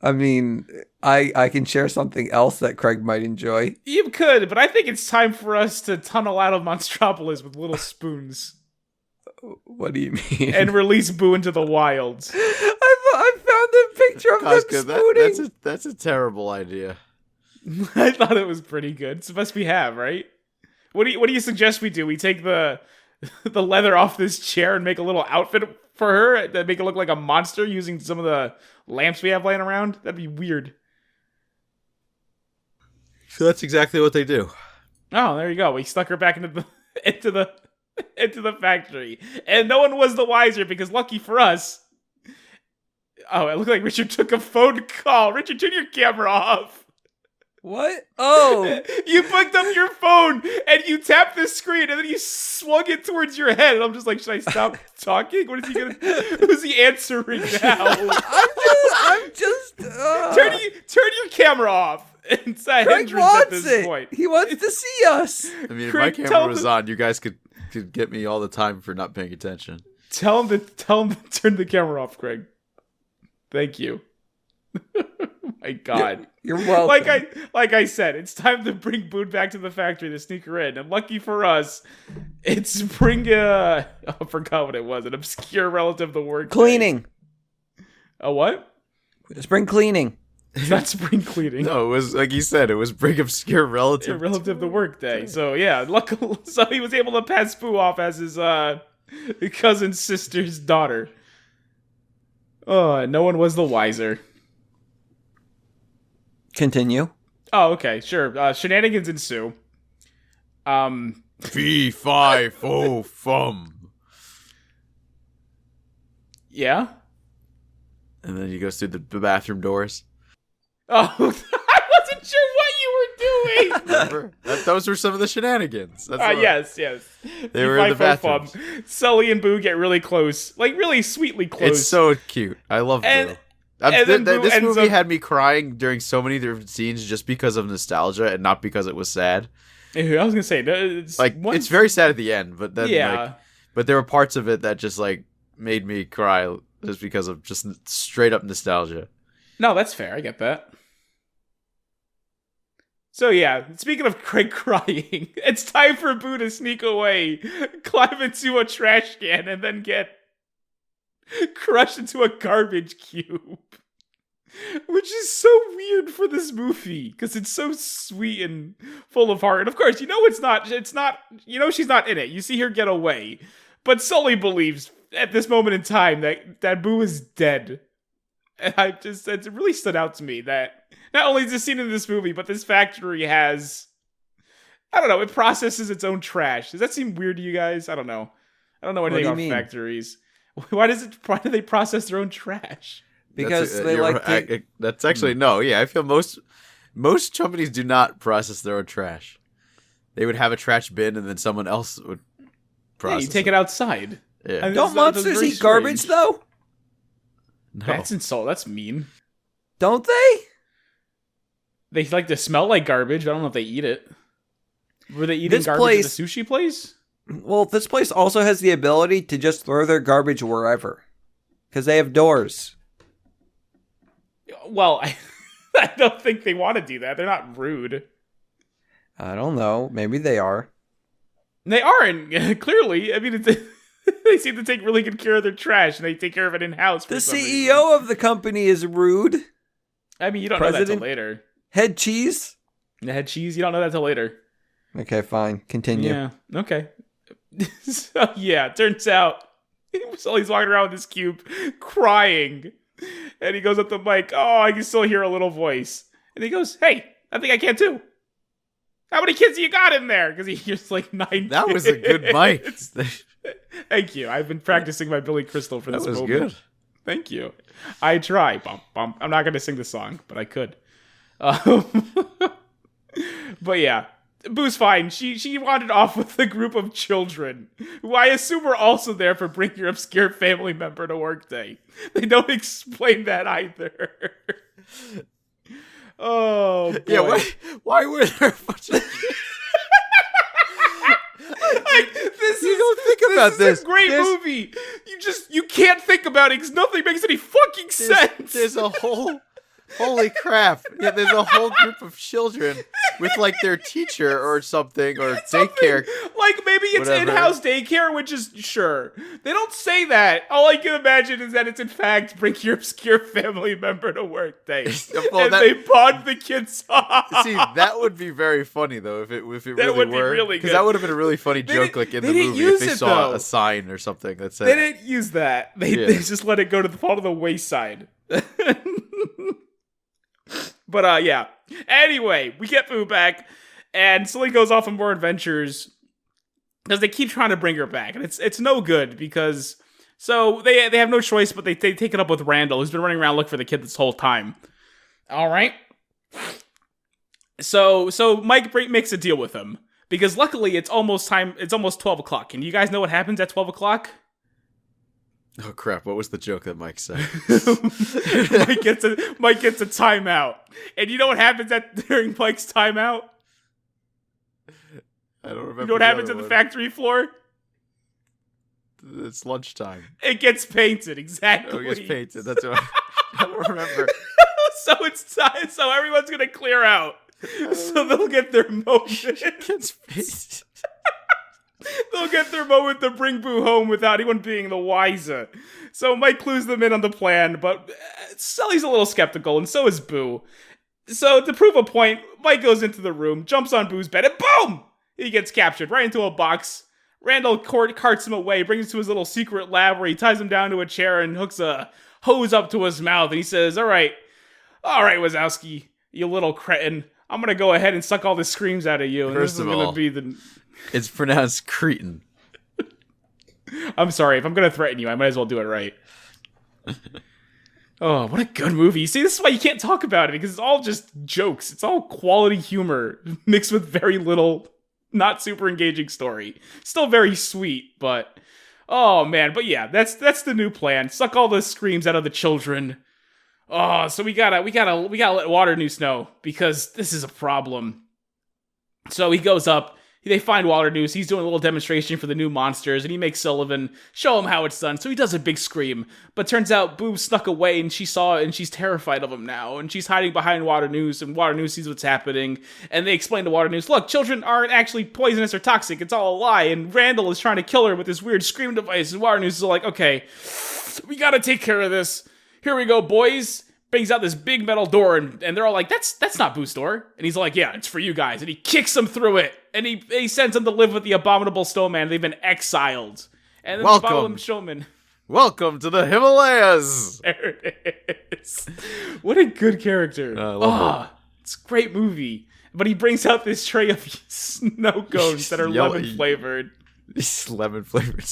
Speaker 2: I mean, I can share something else that Craig might enjoy.
Speaker 1: You could, but I think it's time for us to tunnel out of Monstropolis with little spoons.
Speaker 2: What do you mean?
Speaker 1: And release Boo into the wilds.
Speaker 2: I found a picture of
Speaker 3: Costco,
Speaker 2: them spooning.
Speaker 3: That's a terrible idea.
Speaker 1: I thought it was pretty good. It's the best we have, right? What do you suggest we do? We take the leather off this chair and make a little outfit for her that make it look like a monster using some of the lamps we have laying around? That'd be weird.
Speaker 3: So that's exactly what they do.
Speaker 1: Oh, there you go. We stuck her back into the factory, and no one was the wiser because, lucky for us. Oh, it looked like Richard took a phone call. Richard, turn your camera off.
Speaker 2: What? Oh.
Speaker 1: You picked up your phone and you tapped the screen and then you swung it towards your head. And I'm just like, should I stop talking? What is he gonna? Who's he answering now?
Speaker 2: I'm just.
Speaker 1: Turn your camera off. It's a
Speaker 2: Craig
Speaker 1: hindrance at
Speaker 2: wants
Speaker 1: this
Speaker 2: it.
Speaker 1: point.
Speaker 2: He wants to see us.
Speaker 3: I mean,
Speaker 1: Craig,
Speaker 3: if my camera was on, you guys could get me all the time for not paying attention.
Speaker 1: Tell him to turn the camera off, Craig. Thank you. my god.
Speaker 2: You're welcome.
Speaker 1: Like I said, it's time to bring Boone back to the factory to sneak her in. And lucky for us, it's I forgot what it was. An obscure relative to work.
Speaker 2: Cleaning.
Speaker 1: A what?
Speaker 2: Spring cleaning.
Speaker 1: It's not spring cleaning.
Speaker 3: No, it was like you said. It was bring obscure relative.
Speaker 1: Relative to work day. So yeah, luckily, so he was able to pass Boo off as his cousin's sister's daughter. Oh, no one was the wiser.
Speaker 2: Continue.
Speaker 1: Oh, okay, sure. Shenanigans ensue.
Speaker 3: Fee, fi, fo, fum.
Speaker 1: Yeah?
Speaker 3: And then he goes through the bathroom doors.
Speaker 1: Oh, I wasn't sure what you were doing.
Speaker 3: Remember? Those were some of the shenanigans.
Speaker 1: Yes.
Speaker 3: They were in the bathroom.
Speaker 1: Sully and Boo get really close. Like, really sweetly close.
Speaker 3: It's so cute. I love Boo. This movie had me crying during so many different scenes just because of nostalgia and not because it was sad.
Speaker 1: I was gonna say, it's
Speaker 3: very sad at the end, but then
Speaker 1: yeah.
Speaker 3: But there were parts of it that just like made me cry just because of just straight up nostalgia.
Speaker 1: No, that's fair. I get that. So yeah, speaking of Craig crying, it's time for Boo to sneak away, climb into a trash can, and then get crushed into a garbage cube. Which is so weird for this movie, because it's so sweet and full of heart. And of course, she's not in it. You see her get away. But Sully believes, at this moment in time, that Boo is dead. And it really stood out to me that not only is this scene in this movie, but this factory has, I don't know, it processes its own trash. Does that seem weird to you guys? I don't know. I don't know anything about factories. Why do they process their own trash?
Speaker 2: Because
Speaker 3: that's actually no. Yeah, I feel most companies do not process their own trash. They would have a trash bin, and then someone else would process.
Speaker 1: Yeah, you take it outside.
Speaker 3: Yeah.
Speaker 2: Don't monsters eat garbage though?
Speaker 3: No.
Speaker 1: That's insult. That's mean.
Speaker 2: Don't they?
Speaker 1: They like to smell like garbage, but I don't know if they eat it. Were they eating garbage at the sushi place?
Speaker 2: Well, this place also has the ability to just throw their garbage wherever. Because they have doors.
Speaker 1: Well, I don't think they want to do that. They're not rude.
Speaker 2: I don't know. Maybe they are.
Speaker 1: They aren't, clearly. I mean, they seem to take really good care of their trash, and they take care of it in-house.
Speaker 2: The CEO of the company is rude.
Speaker 1: I mean, you don't know that till later.
Speaker 2: Head cheese?
Speaker 1: The head cheese? You don't know that till later.
Speaker 2: Okay, fine. Continue.
Speaker 1: Yeah, okay. So, yeah, it turns out Sully's walking around with this cube, crying. And he goes up the mic, oh, I can still hear a little voice. And he goes, hey, I think I can too. How many kids you got in there? Because he hears like 9
Speaker 3: That
Speaker 1: kids.
Speaker 3: was a good mic.
Speaker 1: Thank you. I've been practicing my Billy Crystal for this moment.
Speaker 3: That was good.
Speaker 1: Thank you. I try. Bump, bump. I'm not going to sing the song, but I could. But yeah, Boo's fine. She wandered off with a group of children, who I assume were also there for bring your obscure family member to work day. They don't explain that either. Oh, boy.
Speaker 3: Yeah, why were there a bunch of kids?
Speaker 1: You don't think about this. This is a great movie. You can't think about it because nothing makes any fucking sense.
Speaker 3: There's a whole... Holy crap. Yeah, there's a whole group of children with, like, their teacher or something, or daycare.
Speaker 1: Like, maybe it's in-house daycare, which is, sure. They don't say that. All I can imagine is that it's, in fact, bring your obscure family member to work day. They bond the kids off.
Speaker 3: See, that would be very funny, though, if it really
Speaker 1: would
Speaker 3: were.
Speaker 1: be really good.
Speaker 3: Because that would have been a really funny joke, like, in the movie, if they saw a sign or something that said...
Speaker 1: They didn't use that. They just let it go to the fall to the wayside. But, yeah. Anyway, we get Boo back, and Sully goes off on more adventures, because they keep trying to bring her back, and it's no good, because, so, they have no choice, but they take it up with Randall, who's been running around looking for the kid this whole time. Alright? So Mike makes a deal with him, because luckily it's almost 12 o'clock, and you guys know what happens at 12 o'clock?
Speaker 3: Oh crap, what was the joke that Mike said?
Speaker 1: Mike gets a timeout. And you know what happens during Mike's timeout?
Speaker 3: I don't remember.
Speaker 1: You know what happens at the factory floor?
Speaker 3: It's lunchtime.
Speaker 1: It gets painted, exactly.
Speaker 3: Oh, it gets painted, that's what I don't remember.
Speaker 1: So everyone's gonna clear out. So they'll get their moment. They'll get their moment to bring Boo home without anyone being the wiser. So Mike clues them in on the plan, but Sully's a little skeptical, and so is Boo. So to prove a point, Mike goes into the room, jumps on Boo's bed, and boom! He gets captured right into a box. Randall carts him away, brings him to his little secret lab where he ties him down to a chair and hooks a hose up to his mouth. And he says, all right, Wazowski, you little cretin. I'm going to go ahead and suck all the screams out of you. And
Speaker 3: First
Speaker 1: this is
Speaker 3: of
Speaker 1: going
Speaker 3: all,
Speaker 1: to be the...
Speaker 3: It's pronounced cretin.
Speaker 1: I'm sorry. If I'm going to threaten you, I might as well do it right. Oh, what a good movie. See, this is why you can't talk about it, because it's all just jokes. It's all quality humor mixed with very little, not super engaging story. Still very sweet, but... Oh, man. But yeah, that's the new plan. Suck all the screams out of the children. Oh, so we gotta let Waternoose know, because this is a problem. So he goes up, they find Waternoose, he's doing a little demonstration for the new monsters, and he makes Sullivan show him how it's done, so he does a big scream. But turns out Boo snuck away, and she saw it, and she's terrified of him now, and she's hiding behind Waternoose, and Waternoose sees what's happening, and they explain to Waternoose, look, children aren't actually poisonous or toxic, it's all a lie, and Randall is trying to kill her with this weird scream device, and Waternoose is like, okay, we gotta take care of this. Here we go, boys. Brings out this big metal door, and they're all like, that's not Boo's door. And he's like, yeah, it's for you guys. And he kicks them through it. And he sends them to live with the abominable snowman. They've been exiled. And then the abominable showman.
Speaker 3: Welcome to the Himalayas.
Speaker 1: There it is. What a good character.
Speaker 3: I love it.
Speaker 1: It's a great movie. But he brings out this tray of snow cones that are lemon flavored.
Speaker 3: Lemon flavored.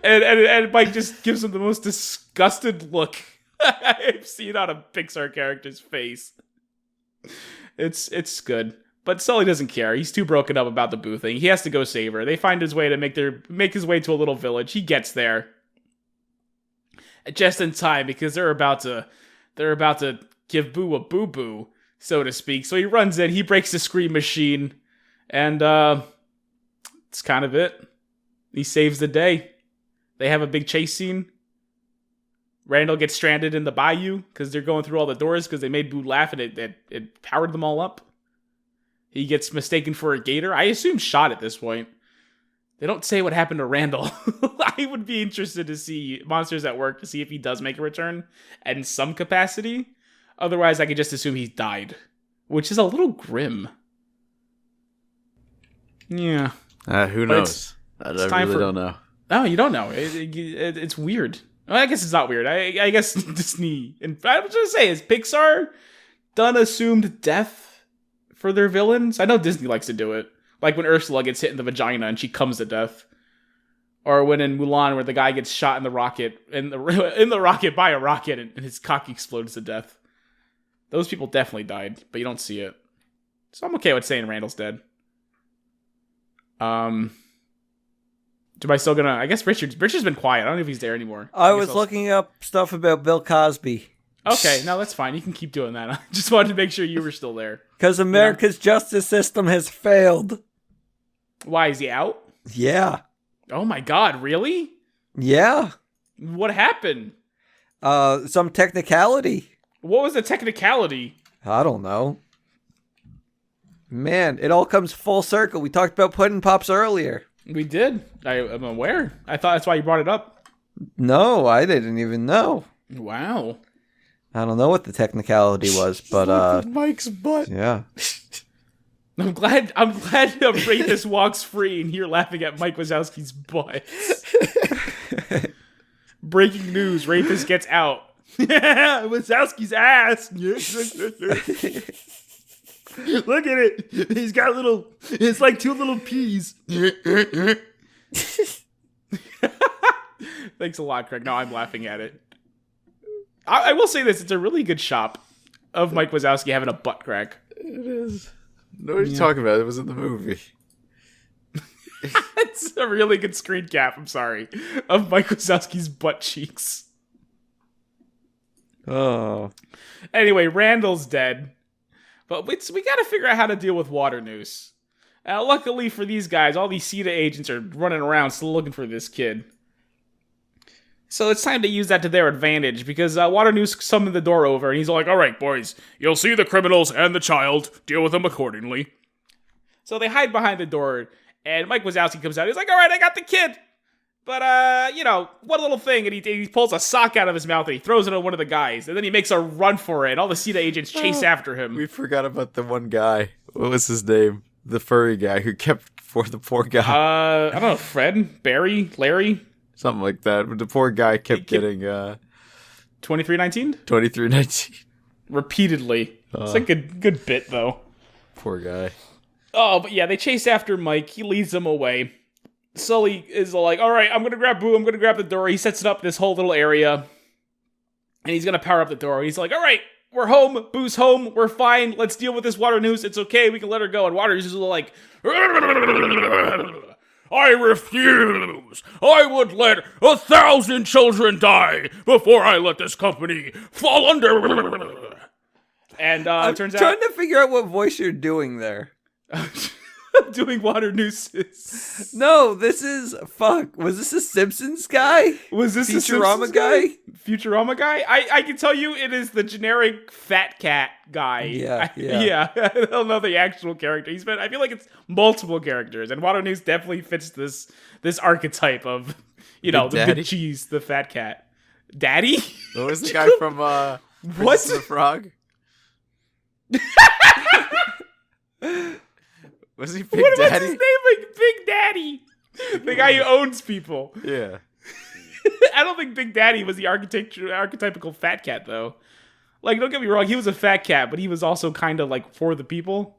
Speaker 1: And Mike just gives him the most disgusted look I've seen on a Pixar character's face. It's good. But Sully doesn't care. He's too broken up about the Boo thing. He has to go save her. They find his way to make his way to a little village. He gets there just in time because they're about to give Boo a boo-boo, so to speak. So he runs in, he breaks the scream machine, and it's kind of it. He saves the day. They have a big chase scene. Randall gets stranded in the bayou because they're going through all the doors because they made Boo laugh and it powered them all up. He gets mistaken for a gator. I assume shot at this point. They don't say what happened to Randall. I would be interested to see Monsters at Work to see if he does make a return in some capacity. Otherwise, I could just assume he died, which is a little grim. Yeah.
Speaker 3: Who knows? I really don't know.
Speaker 1: No, you don't know. It's weird. Well, I guess it's not weird. I guess Disney, and I was gonna say, has Pixar done assumed death for their villains? I know Disney likes to do it, like when Ursula gets hit in the vagina and she comes to death, or when in Mulan where the guy gets shot in the rocket in the rocket by a rocket and his cock explodes to death. Those people definitely died, but you don't see it. So I'm okay with saying Randall's dead. Am I still gonna... I guess Richard's been quiet. I don't know if he's there anymore.
Speaker 2: I was looking up stuff about Bill Cosby.
Speaker 1: Okay, no, that's fine. You can keep doing that. I just wanted to make sure you were still there.
Speaker 2: Because America's justice system has failed.
Speaker 1: Why, is he out?
Speaker 2: Yeah.
Speaker 1: Oh my god, really?
Speaker 2: Yeah.
Speaker 1: What happened?
Speaker 2: Some technicality.
Speaker 1: What was the technicality?
Speaker 2: I don't know. Man, it all comes full circle. We talked about Puddin' Pops earlier.
Speaker 1: We did. I'm aware. I thought that's why you brought it up.
Speaker 2: No, I didn't even know.
Speaker 1: Wow.
Speaker 2: I don't know what the technicality was, but
Speaker 3: Mike's butt.
Speaker 2: Yeah.
Speaker 1: I'm glad Rapist walks free and you're laughing at Mike Wazowski's butt. Breaking news, Rapist gets out. Wazowski's ass. Look at it. He's got it's like two little peas. Thanks a lot, Craig. No, I'm laughing at it. I will say this. It's a really good shot of Mike Wazowski having a butt crack.
Speaker 3: It is. No, what are you talking about? It was in the movie.
Speaker 1: It's a really good screen cap, I'm sorry, of Mike Wazowski's butt cheeks.
Speaker 2: Oh.
Speaker 1: Anyway, Randall's dead. But we got to figure out how to deal with Waternoose. Luckily for these guys, all these CETA agents are running around still looking for this kid. So it's time to use that to their advantage, because Waternoose summoned the door over, and he's like, all right, boys, you'll see the criminals and the child. Deal with them accordingly. So they hide behind the door, and Mike Wazowski comes out. He's like, all right, I got the kid. But, one little thing, and he pulls a sock out of his mouth, and he throws it at one of the guys, and then he makes a run for it, and all the CETA agents chase after him.
Speaker 3: We forgot about the one guy. What was his name? The furry guy who kept for the poor guy.
Speaker 1: I don't know, Fred? Barry? Larry?
Speaker 3: Something like that. But the poor guy kept getting
Speaker 1: 2319?
Speaker 3: 2319.
Speaker 1: Repeatedly. It's like a good bit, though.
Speaker 3: Poor guy.
Speaker 1: Oh, but yeah, they chase after Mike. He leads them away. Sully is like, all right, I'm going to grab Boo. I'm going to grab the door. He sets it up this whole little area. And he's going to power up the door. He's like, all right, we're home. Boo's home. We're fine. Let's deal with this Waternoose. It's okay. We can let her go. And Waternoose is like, I refuse. I would let 1,000 children die before I let this company fall under. And
Speaker 2: I'm
Speaker 1: turns out...
Speaker 2: trying to figure out what voice you're doing there.
Speaker 1: Doing Waternooses.
Speaker 2: No, this is... Fuck. Was this a Simpsons guy?
Speaker 1: Was this
Speaker 2: Futurama
Speaker 1: a
Speaker 2: guy?
Speaker 1: Futurama guy? I can tell you it is the generic fat cat guy.
Speaker 2: Yeah.
Speaker 1: Yeah. I don't know the actual character. I feel like it's multiple characters, and Waternoose definitely fits this archetype of, the big cheese, the fat cat. Daddy?
Speaker 3: What was the guy from Princess and the Frog? Was he Big Daddy?
Speaker 1: What's his name? Like Big Daddy. The guy who owns people.
Speaker 3: Yeah.
Speaker 1: I don't think Big Daddy was the archetypical fat cat, though. Like, don't get me wrong, he was a fat cat, but he was also kind of, like, for the people.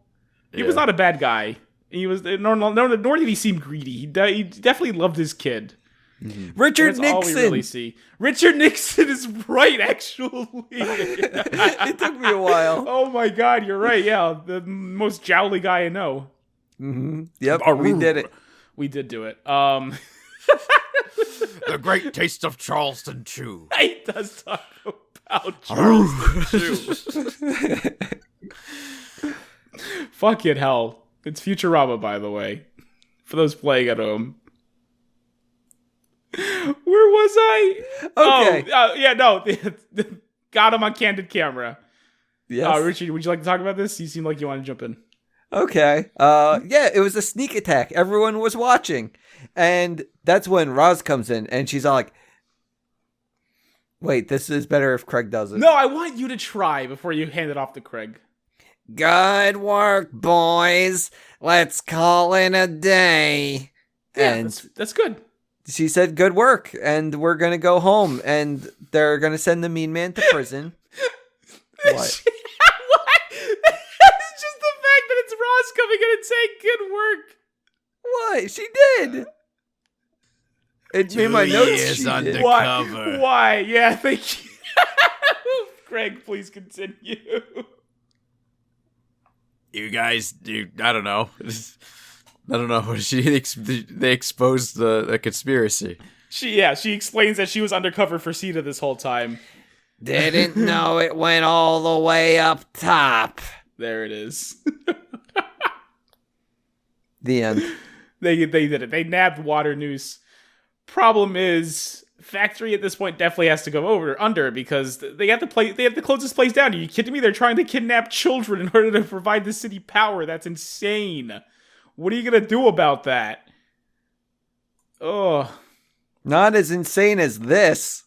Speaker 1: He was not a bad guy. He was, nor did he seem greedy. He definitely loved his kid.
Speaker 2: Mm-hmm. Richard Nixon. All we
Speaker 1: really see. Richard Nixon is right, actually.
Speaker 2: It took me a while.
Speaker 1: Oh my God, you're right. Yeah, the most jowly guy I know.
Speaker 2: Mm-hmm. Yep, we did it.
Speaker 1: We did do it.
Speaker 3: The great taste of Charleston Chew.
Speaker 1: He does talk about Charleston Chew. Fucking hell. It's Futurama, by the way. For those playing at home. Where was I?
Speaker 2: Okay.
Speaker 1: Got him on candid camera.
Speaker 2: Yes.
Speaker 1: Richard, would you like to talk about this? You seem like you want to jump in.
Speaker 2: Okay. Yeah, it was a sneak attack. Everyone was watching. And that's when Roz comes in and she's all like, wait, this is better if Craig does it.
Speaker 1: No, I want you to try before you hand it off to Craig.
Speaker 2: Good work, boys. Let's call it a day.
Speaker 1: Yeah,
Speaker 2: and
Speaker 1: that's good.
Speaker 2: She said, good work, and we're going to go home, and they're going to send the mean man to prison. What?
Speaker 1: What? It's just the fact that it's Ross coming in and saying good work.
Speaker 2: What? She did. It made my notes. She did.
Speaker 1: Why? Yeah, thank you. Craig, please continue.
Speaker 3: You guys, I don't know. I don't know. They exposed the conspiracy.
Speaker 1: She explains that she was undercover for CETA this whole time.
Speaker 2: Didn't know it went all the way up top.
Speaker 1: There it is.
Speaker 2: The end.
Speaker 1: They did it. They nabbed Waternoose. Problem is, Factory at this point definitely has to go under because they have to close this place down. Are you kidding me? They're trying to kidnap children in order to provide the city power. That's insane. What are you gonna do about that? Oh,
Speaker 2: not as insane as this.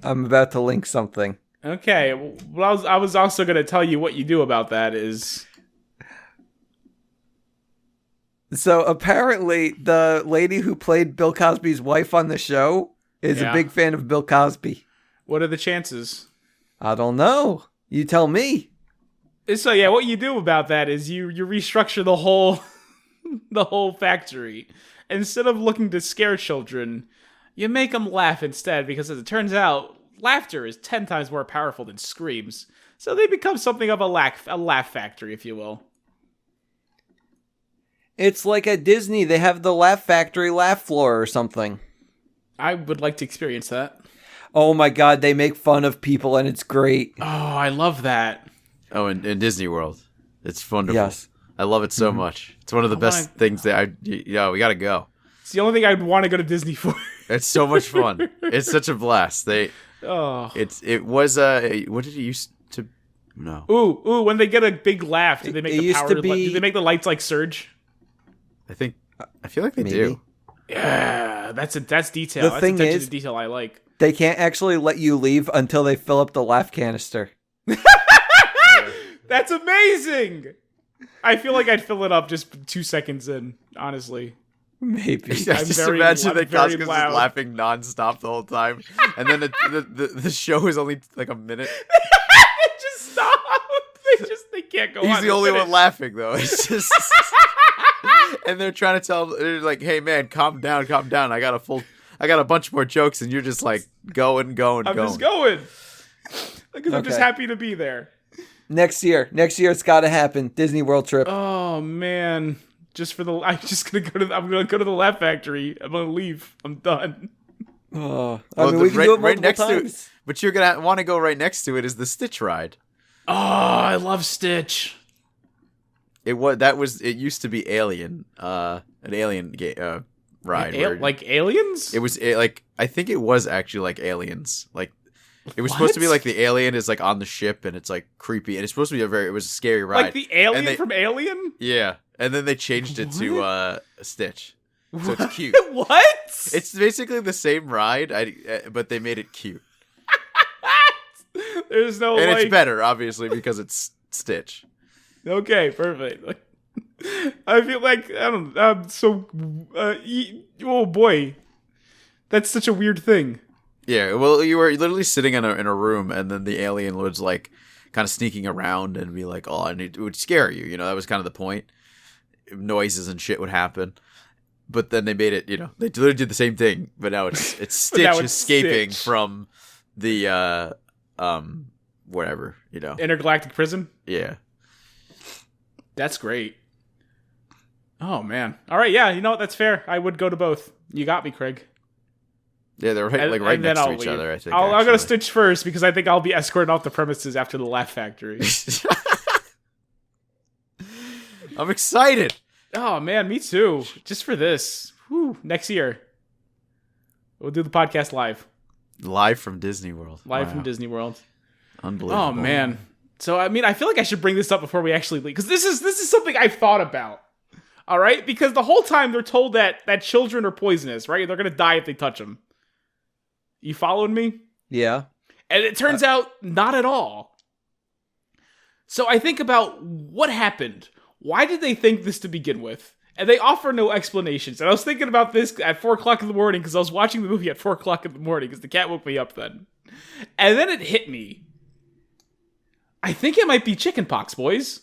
Speaker 2: I'm about to link something.
Speaker 1: Okay, well, I was also gonna tell you what you do about that is.
Speaker 2: So apparently, the lady who played Bill Cosby's wife on the show is a big fan of Bill Cosby.
Speaker 1: What are the chances?
Speaker 2: I don't know. You tell me.
Speaker 1: So yeah, what you do about that is you restructure the whole factory. Instead of looking to scare children, you make them laugh instead, because as it turns out, laughter is 10 times more powerful than screams. So they become something of a laugh factory, if you will.
Speaker 2: It's like at Disney, they have the Laugh Factory laugh floor or something.
Speaker 1: I would like to experience that.
Speaker 2: Oh my God, they make fun of people and it's great.
Speaker 1: Oh, I love that.
Speaker 3: Oh, in Disney World. It's wonderful.
Speaker 2: Yes.
Speaker 3: I love it so much. It's one of the best things that we gotta go.
Speaker 1: It's the only thing I'd want to go to Disney for.
Speaker 3: It's so much fun. It's such a blast.
Speaker 1: Oh.
Speaker 3: It was what did it used to no.
Speaker 1: Ooh, when they get a big laugh, do they make
Speaker 2: It
Speaker 1: the
Speaker 2: used
Speaker 1: power
Speaker 2: to be-
Speaker 1: do they make the lights like surge?
Speaker 3: I feel like they
Speaker 2: Maybe.
Speaker 3: do.
Speaker 1: Yeah, that's detail.
Speaker 2: The
Speaker 1: That's
Speaker 2: thing
Speaker 1: attention
Speaker 2: is-
Speaker 1: to detail I like.
Speaker 2: They can't actually let you leave until they fill up the laugh canister.
Speaker 1: That's amazing. I feel like I'd fill it up just 2 seconds in, honestly.
Speaker 2: Maybe.
Speaker 3: I just
Speaker 1: very-
Speaker 3: imagine
Speaker 1: I'm
Speaker 3: that
Speaker 1: very
Speaker 3: Casca's just
Speaker 1: loud.
Speaker 3: laughing nonstop the whole time, and then the show is only like a minute.
Speaker 1: They just stop. They can't go on.
Speaker 3: He's the only
Speaker 1: They'll
Speaker 3: one
Speaker 1: finish.
Speaker 3: laughing though. It's just, and they're trying to tell. They're like, "Hey man, calm down. I got a bunch more jokes, and you're just like going.
Speaker 1: I'm just going. Because I'm just
Speaker 2: Okay.
Speaker 1: happy to be there.
Speaker 2: Next year it's got to happen. Disney World trip.
Speaker 1: Oh man. I'm gonna go to the Laugh Factory. I'm gonna leave. I'm done.
Speaker 2: Oh,
Speaker 3: Well,
Speaker 2: we can do it multiple
Speaker 3: next
Speaker 2: times.
Speaker 3: to, but you're gonna want to go right next to it is the Stitch ride.
Speaker 1: Oh, I love Stitch.
Speaker 3: It used to be Alien, an Alien ride. where
Speaker 1: Like aliens?
Speaker 3: it was like I think it was actually like Aliens. Like it was supposed to be
Speaker 1: What?
Speaker 3: like the alien is like on the ship and it's like creepy and it's supposed to be it was a scary ride.
Speaker 1: Like the alien
Speaker 3: And they-
Speaker 1: from Alien?
Speaker 3: Yeah, and then they changed it to Stitch, so it's cute.
Speaker 1: What?
Speaker 3: It's basically the same ride, but they made it cute,
Speaker 1: There's no
Speaker 3: and
Speaker 1: like.
Speaker 3: it's better, obviously, because it's Stitch.
Speaker 1: Okay, perfect. Like, I feel like I don't. Oh boy, that's such a weird thing.
Speaker 3: Yeah, well, you were literally sitting in a room, and then the alien was like kind of sneaking around and be like, "Oh, it would scare you." You know, that was kind of the point. Noises and shit would happen, but then they made it. You know, they literally did the same thing, but now it's Stitch
Speaker 1: now it's
Speaker 3: escaping
Speaker 1: Stitch.
Speaker 3: from the whatever. You know,
Speaker 1: Intergalactic prison.
Speaker 3: yeah.
Speaker 1: That's great. Oh man. All right. Yeah. You know what? That's fair. I would go to both. You got me, Craig.
Speaker 3: Yeah, they're right,
Speaker 1: And-
Speaker 3: like right
Speaker 1: and then
Speaker 3: next to
Speaker 1: I'll
Speaker 3: each
Speaker 1: leave.
Speaker 3: other. I think.
Speaker 1: I'll go to
Speaker 3: actually.
Speaker 1: Stitch first because I think I'll be escorted off the premises after the Laugh Factory.
Speaker 3: I'm excited.
Speaker 1: Oh man, me too. Just for this. Whew. Next year, we'll do the podcast live
Speaker 3: Live from Disney World.
Speaker 1: Live
Speaker 3: Wow.
Speaker 1: from Disney World.
Speaker 3: Unbelievable.
Speaker 1: Oh man. So I mean, I feel like I should bring this up before we actually leave because this is something I've thought about. All right, because the whole time they're told that children are poisonous, right? They're gonna die if they touch them. You following me?
Speaker 2: Yeah.
Speaker 1: And it turns out not at all. So I think about what happened. Why did they think this to begin with? And they offer no explanations. And I was thinking about this at 4 o'clock in the morning because I was watching the movie at 4 o'clock in the morning because the cat woke me up then. And then it hit me. I think it might be chickenpox, boys.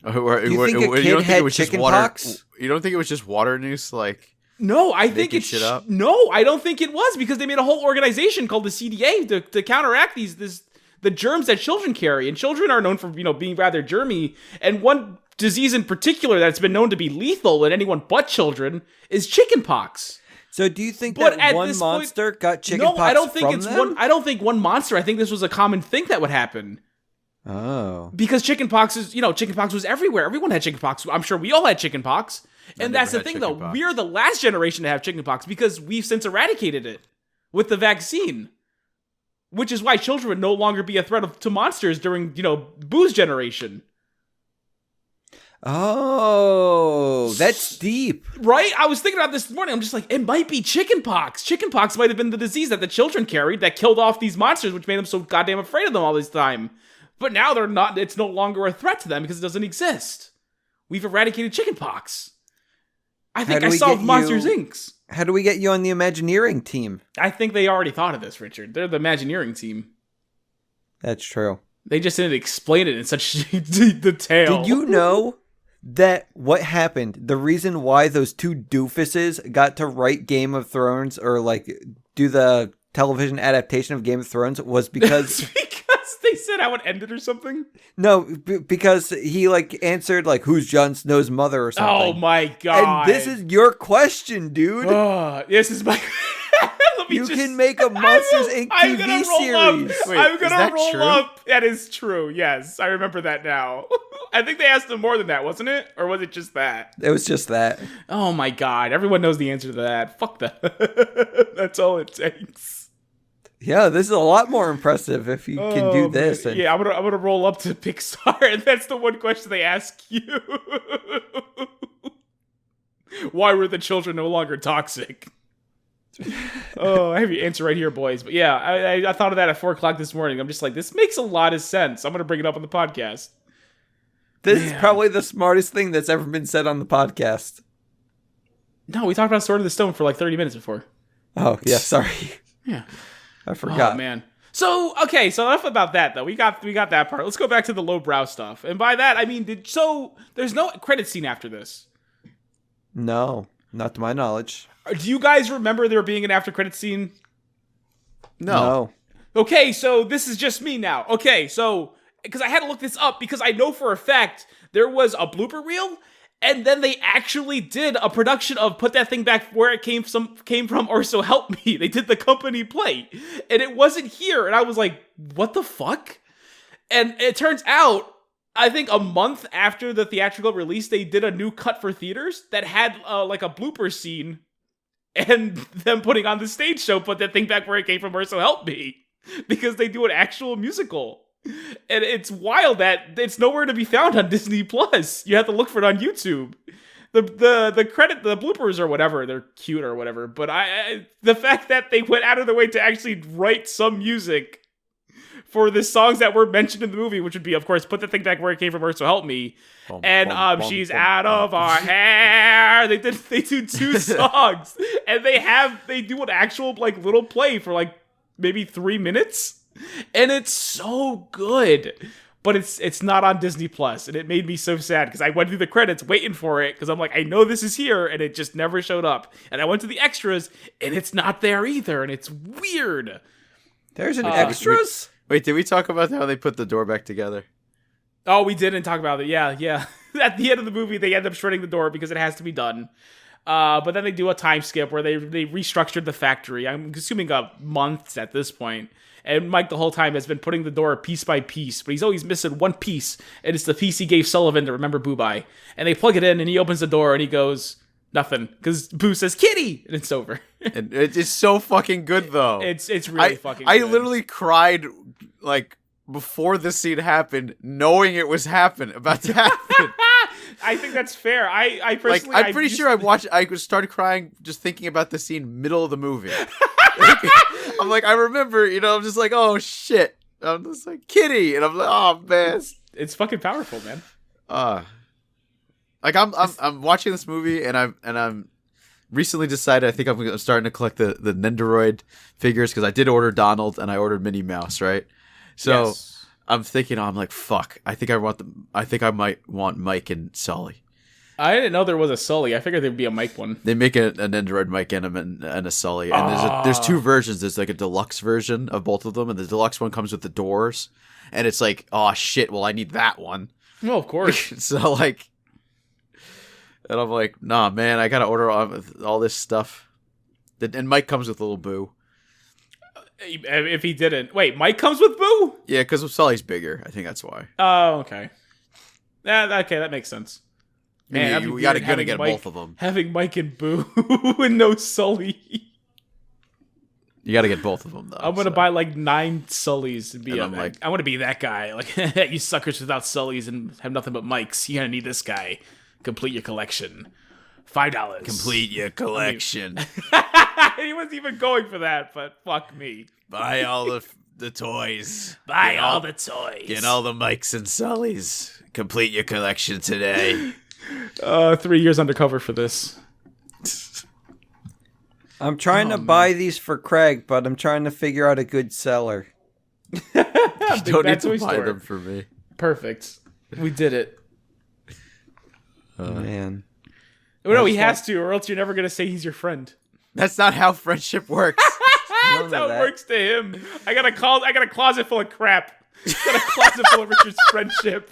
Speaker 2: Do you think a kid had chickenpox?
Speaker 3: You don't think it was just water noose? Like,
Speaker 1: No, I think
Speaker 3: Making
Speaker 1: it's
Speaker 3: shit up?
Speaker 1: No, I don't think it was because they made a whole organization called the CDA to counteract the germs that children carry, and children are known for being rather germy. And one disease in particular that's been known to be lethal in anyone but children is chickenpox.
Speaker 2: So do you think
Speaker 1: But at
Speaker 2: that one
Speaker 1: this point-
Speaker 2: monster got chickenpox
Speaker 1: No, I don't think
Speaker 2: from
Speaker 1: it's
Speaker 2: them?
Speaker 1: one. I don't think one monster. I think this was a common thing that would happen.
Speaker 2: Oh.
Speaker 1: Because chickenpox chickenpox was everywhere. Everyone had chickenpox. I'm sure we all had chickenpox. And that's the
Speaker 3: never had
Speaker 1: thing, though.
Speaker 3: chickenpox.
Speaker 1: We're the last generation to have chickenpox because we've since eradicated it with the vaccine. Which is why children would no longer be a threat to monsters during, Boo's generation.
Speaker 2: Oh, that's deep.
Speaker 1: Right? I was thinking about this morning. I'm just like, it might be chickenpox. Chickenpox might have been the disease that the children carried that killed off these monsters, which made them so goddamn afraid of them all this time. But now they're not. It's no longer a threat to them because it doesn't exist. We've eradicated chickenpox. I think
Speaker 2: do
Speaker 1: I
Speaker 2: we
Speaker 1: solved
Speaker 2: get
Speaker 1: Monsters
Speaker 2: you-
Speaker 1: Inc.
Speaker 2: How do we get you on the Imagineering team?
Speaker 1: I think they already thought of this, Richard. They're the Imagineering team.
Speaker 2: That's true.
Speaker 1: They just didn't explain it in such detail.
Speaker 2: Did you know that what happened, the reason why those two doofuses got to write Game of Thrones or do the television adaptation of Game of Thrones was because
Speaker 1: because they said how it ended or something?
Speaker 2: no, because he answered who's Jon Snow's mother or something.
Speaker 1: Oh my god.
Speaker 2: And this is your question, dude.
Speaker 1: This is my
Speaker 2: You can make a Monsters Inc.
Speaker 1: I'm
Speaker 2: TV
Speaker 1: gonna roll
Speaker 2: series.
Speaker 1: Up.
Speaker 3: Wait,
Speaker 1: I'm
Speaker 3: is
Speaker 1: gonna
Speaker 3: that
Speaker 1: roll
Speaker 3: true?
Speaker 1: up. That is true. Yes, I remember that now. I think they asked him more than that, wasn't it? Or was it just that?
Speaker 2: It was just that.
Speaker 1: Oh my god, everyone knows the answer to that. Fuck that. That's all it takes.
Speaker 2: Yeah, this is a lot more impressive if you can do this.
Speaker 1: Man.
Speaker 2: And
Speaker 1: Yeah, I'm gonna roll up to Pixar, and that's the one question they ask you. Why were the children no longer toxic? Oh, I have your answer right here, boys. But yeah, I thought of that at 4 o'clock this morning. I'm just like, this makes a lot of sense. I'm gonna bring it up on the podcast.
Speaker 2: this is probably the smartest thing that's ever been said on the podcast.
Speaker 1: No, we talked about Sword of the Stone for like 30 minutes before.
Speaker 2: Oh, yeah, sorry.
Speaker 1: Yeah.
Speaker 2: I forgot.
Speaker 1: Oh, man. So, okay, so enough about that, though. We got that part. Let's go back to the lowbrow stuff. And by that, I mean, there's no credit scene after this.
Speaker 2: No, not to my knowledge.
Speaker 1: Do you guys remember there being an after credit scene?
Speaker 2: No.
Speaker 1: Okay, so this is just me now. Okay, so, because I had to look this up, because I know for a fact there was a blooper reel, and then they actually did a production of Put That Thing Back Where It Came From, or So Help Me. They did the company play, and it wasn't here, and I was like, what the fuck? And it turns out, I think a month after the theatrical release, they did a new cut for theaters that had like a blooper scene and them putting on the stage show Put That Thing Back Where It Came From, or So Help Me, because they do an actual musical. And it's wild that it's nowhere to be found on Disney Plus. You have to look for it on YouTube. The credit, the bloopers or whatever, they're cute or whatever. But the fact that they went out of their way to actually write some music for the songs that were mentioned in the movie, which would be, of course, Put the Thing Back Where It Came From, or So Help Me, She's Out of Our Hair. They do 2 songs, and they do an actual like little play for like maybe 3 minutes, and it's so good. But it's not on Disney Plus, and it made me so sad because I went through the credits waiting for it because I'm like, I know this is here, and it just never showed up. And I went to the extras, and it's not there either, and it's weird.
Speaker 2: There's an extras?
Speaker 3: Wait, did we talk about how they put the door back together?
Speaker 1: Oh, we didn't talk about it. Yeah. At the end of the movie, they end up shredding the door because it has to be done. But then they do a time skip where they restructured the factory. I'm assuming months at this point. And Mike the whole time has been putting the door piece by piece, but he's always missing one piece, and it's the piece he gave Sullivan to remember Boo by. And they plug it in, and he opens the door, and he goes, nothing, because Boo says, "Kitty!" and it's over.
Speaker 3: And it's so fucking good, though.
Speaker 1: It's really fucking good.
Speaker 3: I literally cried, like, before this scene happened, knowing it was about to happen.
Speaker 1: I think that's fair. I personally...
Speaker 3: I'm pretty sure I started crying just thinking about the scene middle of the movie. I'm like, I remember, I'm just like, oh, shit. I'm just like, Kitty! And I'm like, oh, man.
Speaker 1: It's fucking powerful, man.
Speaker 3: Like, I'm watching this movie, and I'm recently decided I think I'm starting to collect the Nendoroid figures, because I did order Donald, and I ordered Minnie Mouse, right? So... Yes. I'm thinking, I'm like, fuck. I think I might want Mike and Sully.
Speaker 1: I didn't know there was a Sully. I figured there'd be a Mike one.
Speaker 3: They make an Android Mike and a Sully, and there's 2 versions. There's like a deluxe version of both of them, and the deluxe one comes with the doors, and it's like, oh shit. Well, I need that one.
Speaker 1: Well, of course.
Speaker 3: So like, and I'm like, nah, man, I gotta order all this stuff. And Mike comes with a little Boo.
Speaker 1: If he didn't. Wait, Mike comes with Boo?
Speaker 3: Yeah, because Sully's bigger. I think that's why.
Speaker 1: Oh, okay. Okay, that makes sense.
Speaker 3: Man, you gotta get both of them.
Speaker 1: Having Mike and Boo and no Sully.
Speaker 3: You gotta get both of them, though.
Speaker 1: I'm gonna buy like 9 Sullys and be
Speaker 3: like,
Speaker 1: I want to be that guy. Like, you suckers without Sullys and have nothing but Mikes. You're gonna need this guy. Complete your collection. $5.
Speaker 3: Complete your collection.
Speaker 1: He wasn't even going for that, but fuck me.
Speaker 3: Buy all the toys.
Speaker 1: Buy all the toys.
Speaker 3: Get all the Mikes and Sullys. Complete your collection today.
Speaker 1: 3 years undercover for this.
Speaker 2: I'm trying to buy these for Craig, but I'm trying to figure out a good seller.
Speaker 3: You don't need to buy them for me.
Speaker 1: Perfect. We did it.
Speaker 2: Man.
Speaker 1: No, he has to, or else you're never going to say he's your friend.
Speaker 3: That's not how friendship works.
Speaker 1: That's how it works to him. I got a closet full of crap. Got a closet full of Richard's friendship.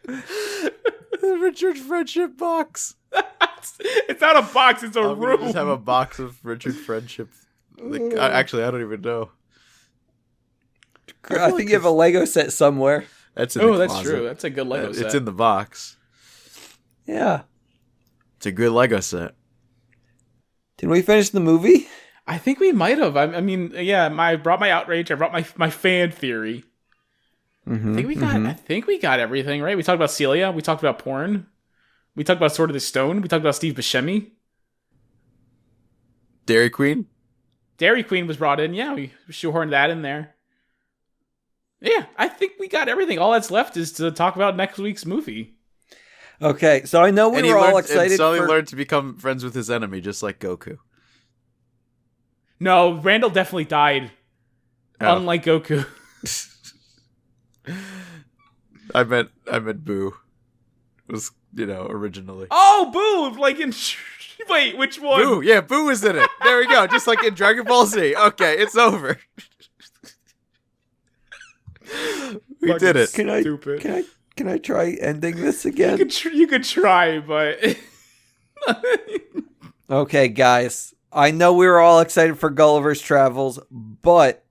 Speaker 3: The Richard friendship box.
Speaker 1: It's not a box, it's a room.
Speaker 3: Just have a box of Richard friendship Actually, I don't even know.
Speaker 2: I think you have a Lego set somewhere.
Speaker 3: That's in the
Speaker 1: that's
Speaker 3: closet.
Speaker 1: true. That's a good Lego set.
Speaker 3: It's in the box.
Speaker 2: Yeah.
Speaker 3: It's a good Lego set.
Speaker 2: Did we finish the movie?
Speaker 1: I think we might have. I mean, yeah. I brought my outrage. I brought my fan theory.
Speaker 2: Mm-hmm,
Speaker 1: I think we got everything right. We talked about Celia. We talked about porn. We talked about Sword of the Stone. We talked about Steve Buscemi.
Speaker 3: Dairy Queen?
Speaker 1: Dairy Queen was brought in. Yeah, we shoehorned that in there. Yeah, I think we got everything. All that's left is to talk about next week's movie.
Speaker 2: Okay, so I know we were all excited.
Speaker 3: And Sully learned to become friends with his enemy, just like Goku.
Speaker 1: No, Randall definitely died.
Speaker 3: Oh.
Speaker 1: Unlike Goku.
Speaker 3: I meant Boo. It was, originally.
Speaker 1: Oh, Boo! Like in... Wait, which one?
Speaker 3: Boo! Yeah, Boo was in it. There we go. Just like in Dragon Ball Z. Okay, it's over. We did it.
Speaker 1: Stupid.
Speaker 2: Can I try ending this again?
Speaker 1: You could try, but...
Speaker 2: Okay, guys. I know we were all excited for Gulliver's Travels, but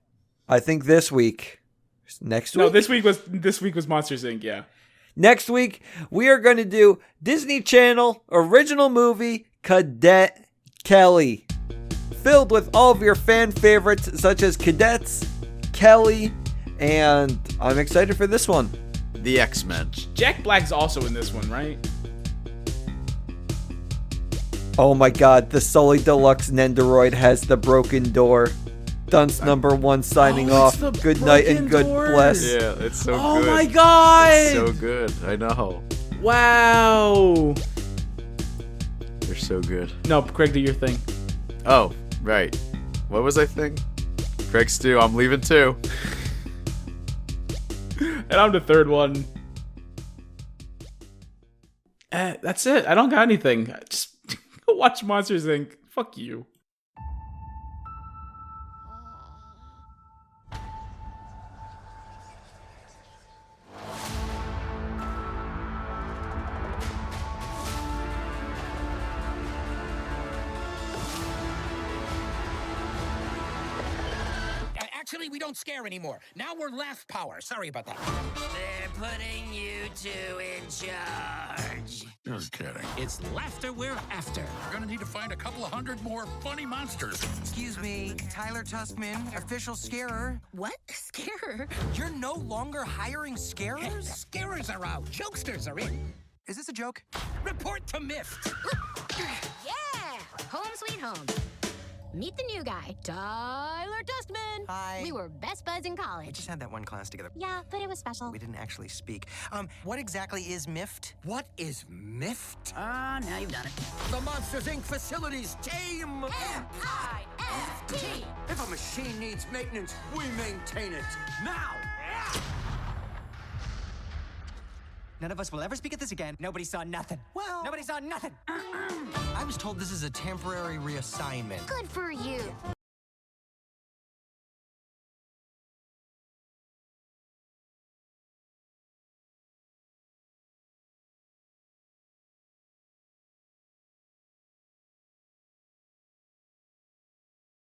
Speaker 2: I think this week... Next week?
Speaker 1: No, this week was Monsters, Inc., yeah.
Speaker 2: Next week, we are going to do Disney Channel original movie Cadet Kelly. Filled with all of your fan favorites such as Cadets, Kelly, and I'm excited for this one.
Speaker 3: The X-Men.
Speaker 1: Jack Black's also in this one, right?
Speaker 2: Oh my god, the Sully Deluxe Nendoroid has the broken door. Dunce number 1 signing off. Good night and good bless.
Speaker 3: Yeah, it's so good.
Speaker 1: Oh my god!
Speaker 3: It's so good. I know.
Speaker 1: Wow!
Speaker 3: They're so good.
Speaker 1: No, Craig, do your thing.
Speaker 3: Oh, right. What was I thinking? Craig Stew, I'm leaving too.
Speaker 1: And I'm the third one. That's it. I don't got anything. Just go watch Monsters, Inc. Fuck you.
Speaker 4: Actually, we don't scare anymore. Now we're laugh power. Sorry about that.
Speaker 5: They're putting you two in charge.
Speaker 4: Just kidding. It's laughter we're after. We're gonna need to find a couple of hundred more funny monsters.
Speaker 6: Excuse me, Tyler Tuskman, official scarer.
Speaker 5: What? Scarer?
Speaker 6: You're no longer hiring scarers?
Speaker 4: Scarers are out. Jokesters are in.
Speaker 6: Is this a joke?
Speaker 4: Report to Miffed.
Speaker 7: Yeah! Home sweet home. Meet the new guy, Tyler Dustman.
Speaker 6: Hi.
Speaker 7: We were best buds in
Speaker 6: We
Speaker 7: college.
Speaker 6: just had that one class together.
Speaker 7: Yeah, but it was special.
Speaker 6: We didn't actually speak. What exactly is Miffed?
Speaker 4: What is Miffed?
Speaker 5: Ah, now you've done it.
Speaker 4: The Monsters, Inc. facilities team.
Speaker 7: M-I-F-T.
Speaker 4: If a machine needs maintenance, we maintain it. Now!
Speaker 6: None of us will ever speak at this again.
Speaker 5: Nobody saw nothing.
Speaker 6: Well,
Speaker 5: Nobody saw nothing.
Speaker 6: I was told this is a temporary reassignment.
Speaker 7: Good for you.